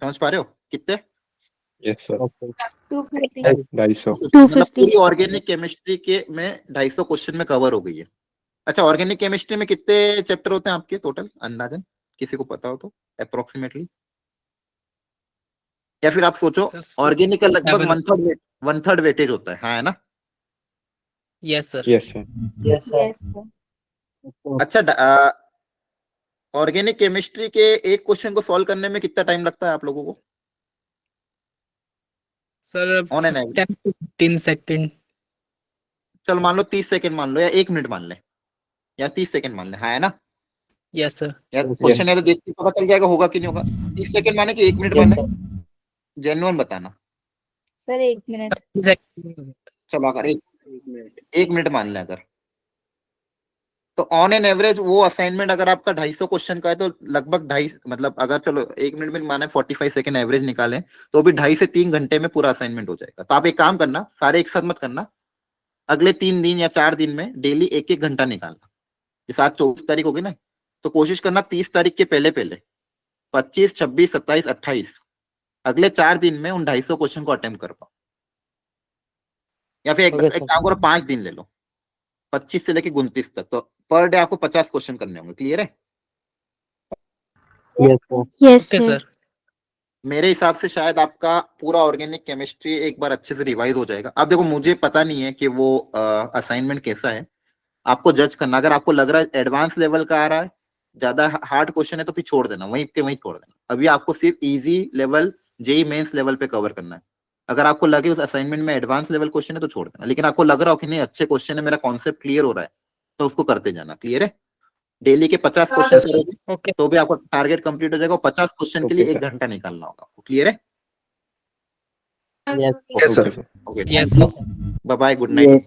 S2: समझ पा रहे हो कितने?
S4: Yes, sir.
S7: 250।
S4: 250.
S2: मतलब
S3: 250।
S2: पूरी ऑर्गेनिक केमिस्ट्री के में 250 क्वेश्चन में कवर हो गई है। अच्छा, ऑर्गेनिक केमिस्ट्री में कितने चैप्टर होते हैं आपके टोटल, अंदाजन किसी को पता हो तो अप्रोक्सीमेटली? या फिर आप सोचो
S1: सर,
S2: ऑर्गेनिक का लगभग
S1: 7।
S2: 1/3 वेटेज होता है, हाँ है ना?
S1: Yes sir.
S4: Yes, sir.
S7: Yes, sir.
S2: अच्छा, ऑर्गेनिक केमिस्ट्री के एक क्वेश्चन को सॉल्व करने में कितना टाइम लगता है आप लोगों को
S1: sir
S2: on an average?
S1: 10 to 15 second.
S2: चलो मान लो 30 सेकंड मान लो, या 1 मिनट मान ले, या 30 सेकंड मान ले, हाँ है ना?
S1: Yes sir.
S2: या क्वेश्चन है तो देख के पता चल जाएगा होगा कि नहीं होगा। 30 सेकंड माने कि 1 मिनट माने? जेन्युइन बताना।
S7: Sir 1 minute.
S2: चलो अगर 1 मिनट मान लें अगर, तो ऑन एन एवरेज वो असाइनमेंट अगर आपका 250 क्वेश्चन का है तो लगभग 2.5, मतलब अगर चलो 1 मिनट में माने 45 सेकंड एवरेज निकालें तो भी 2.5 से 3 घंटे में पूरा असाइनमेंट हो जाएगा। तो आप एक काम करना, सारे एक साथ मत करना, अगले 3 दिन या 4 दिन में डेली 1-1 घंटा निकालना। जैसे आज 24 तारीख होगी ना, तो कोशिश करना 30 तारीख के पहले 25, 26, 27, 28 अगले 4 दिन में उन 250 क्वेश्चन को अटेम्प्ट कर पाओ। या फिर एक काम करो, 5 दिन ले लो, 25 से लेके 29 तक, तो पर डे आपको 50 क्वेश्चन करने होंगे। क्लियर है?
S3: Yes
S1: okay
S3: sir.
S1: सर।
S2: मेरे हिसाब से शायद आपका पूरा ऑर्गेनिक केमिस्ट्री एक बार अच्छे से रिवाइज हो जाएगा। अब देखो, मुझे पता नहीं है कि वो असाइनमेंट कैसा है, आपको जज करना। अगर आपको लग रहा है एडवांस लेवल का आ रहा है, ज्यादा हार्ड क्वेश्चन है, तो फिर छोड़ देना, वहीं के वहीं छोड़ देना। अभी आपको सिर्फ easy level, JEE mains level पे कवर करना है। अगर आपको लगे उस असाइनमेंट में एडवांस लेवल क्वेश्चन है तो छोड़ देना, लेकिन आपको लग रहा हो कि नहीं अच्छे क्वेश्चन है, मेरा कॉन्सेप्ट क्लियर हो रहा है, तो उसको करते जाना। क्लियर है? डेली के 50 क्वेश्चन करोगे
S1: ओके
S2: तो भी आपको टारगेट कंप्लीट हो जाएगा। 50 क्वेश्चन के लिए
S4: Okay,
S2: 1 घंटा निकालना होगा आपको। क्लियर है?
S4: Yes, sir.
S2: Okay,
S1: yes sir.
S2: Bye bye, good night.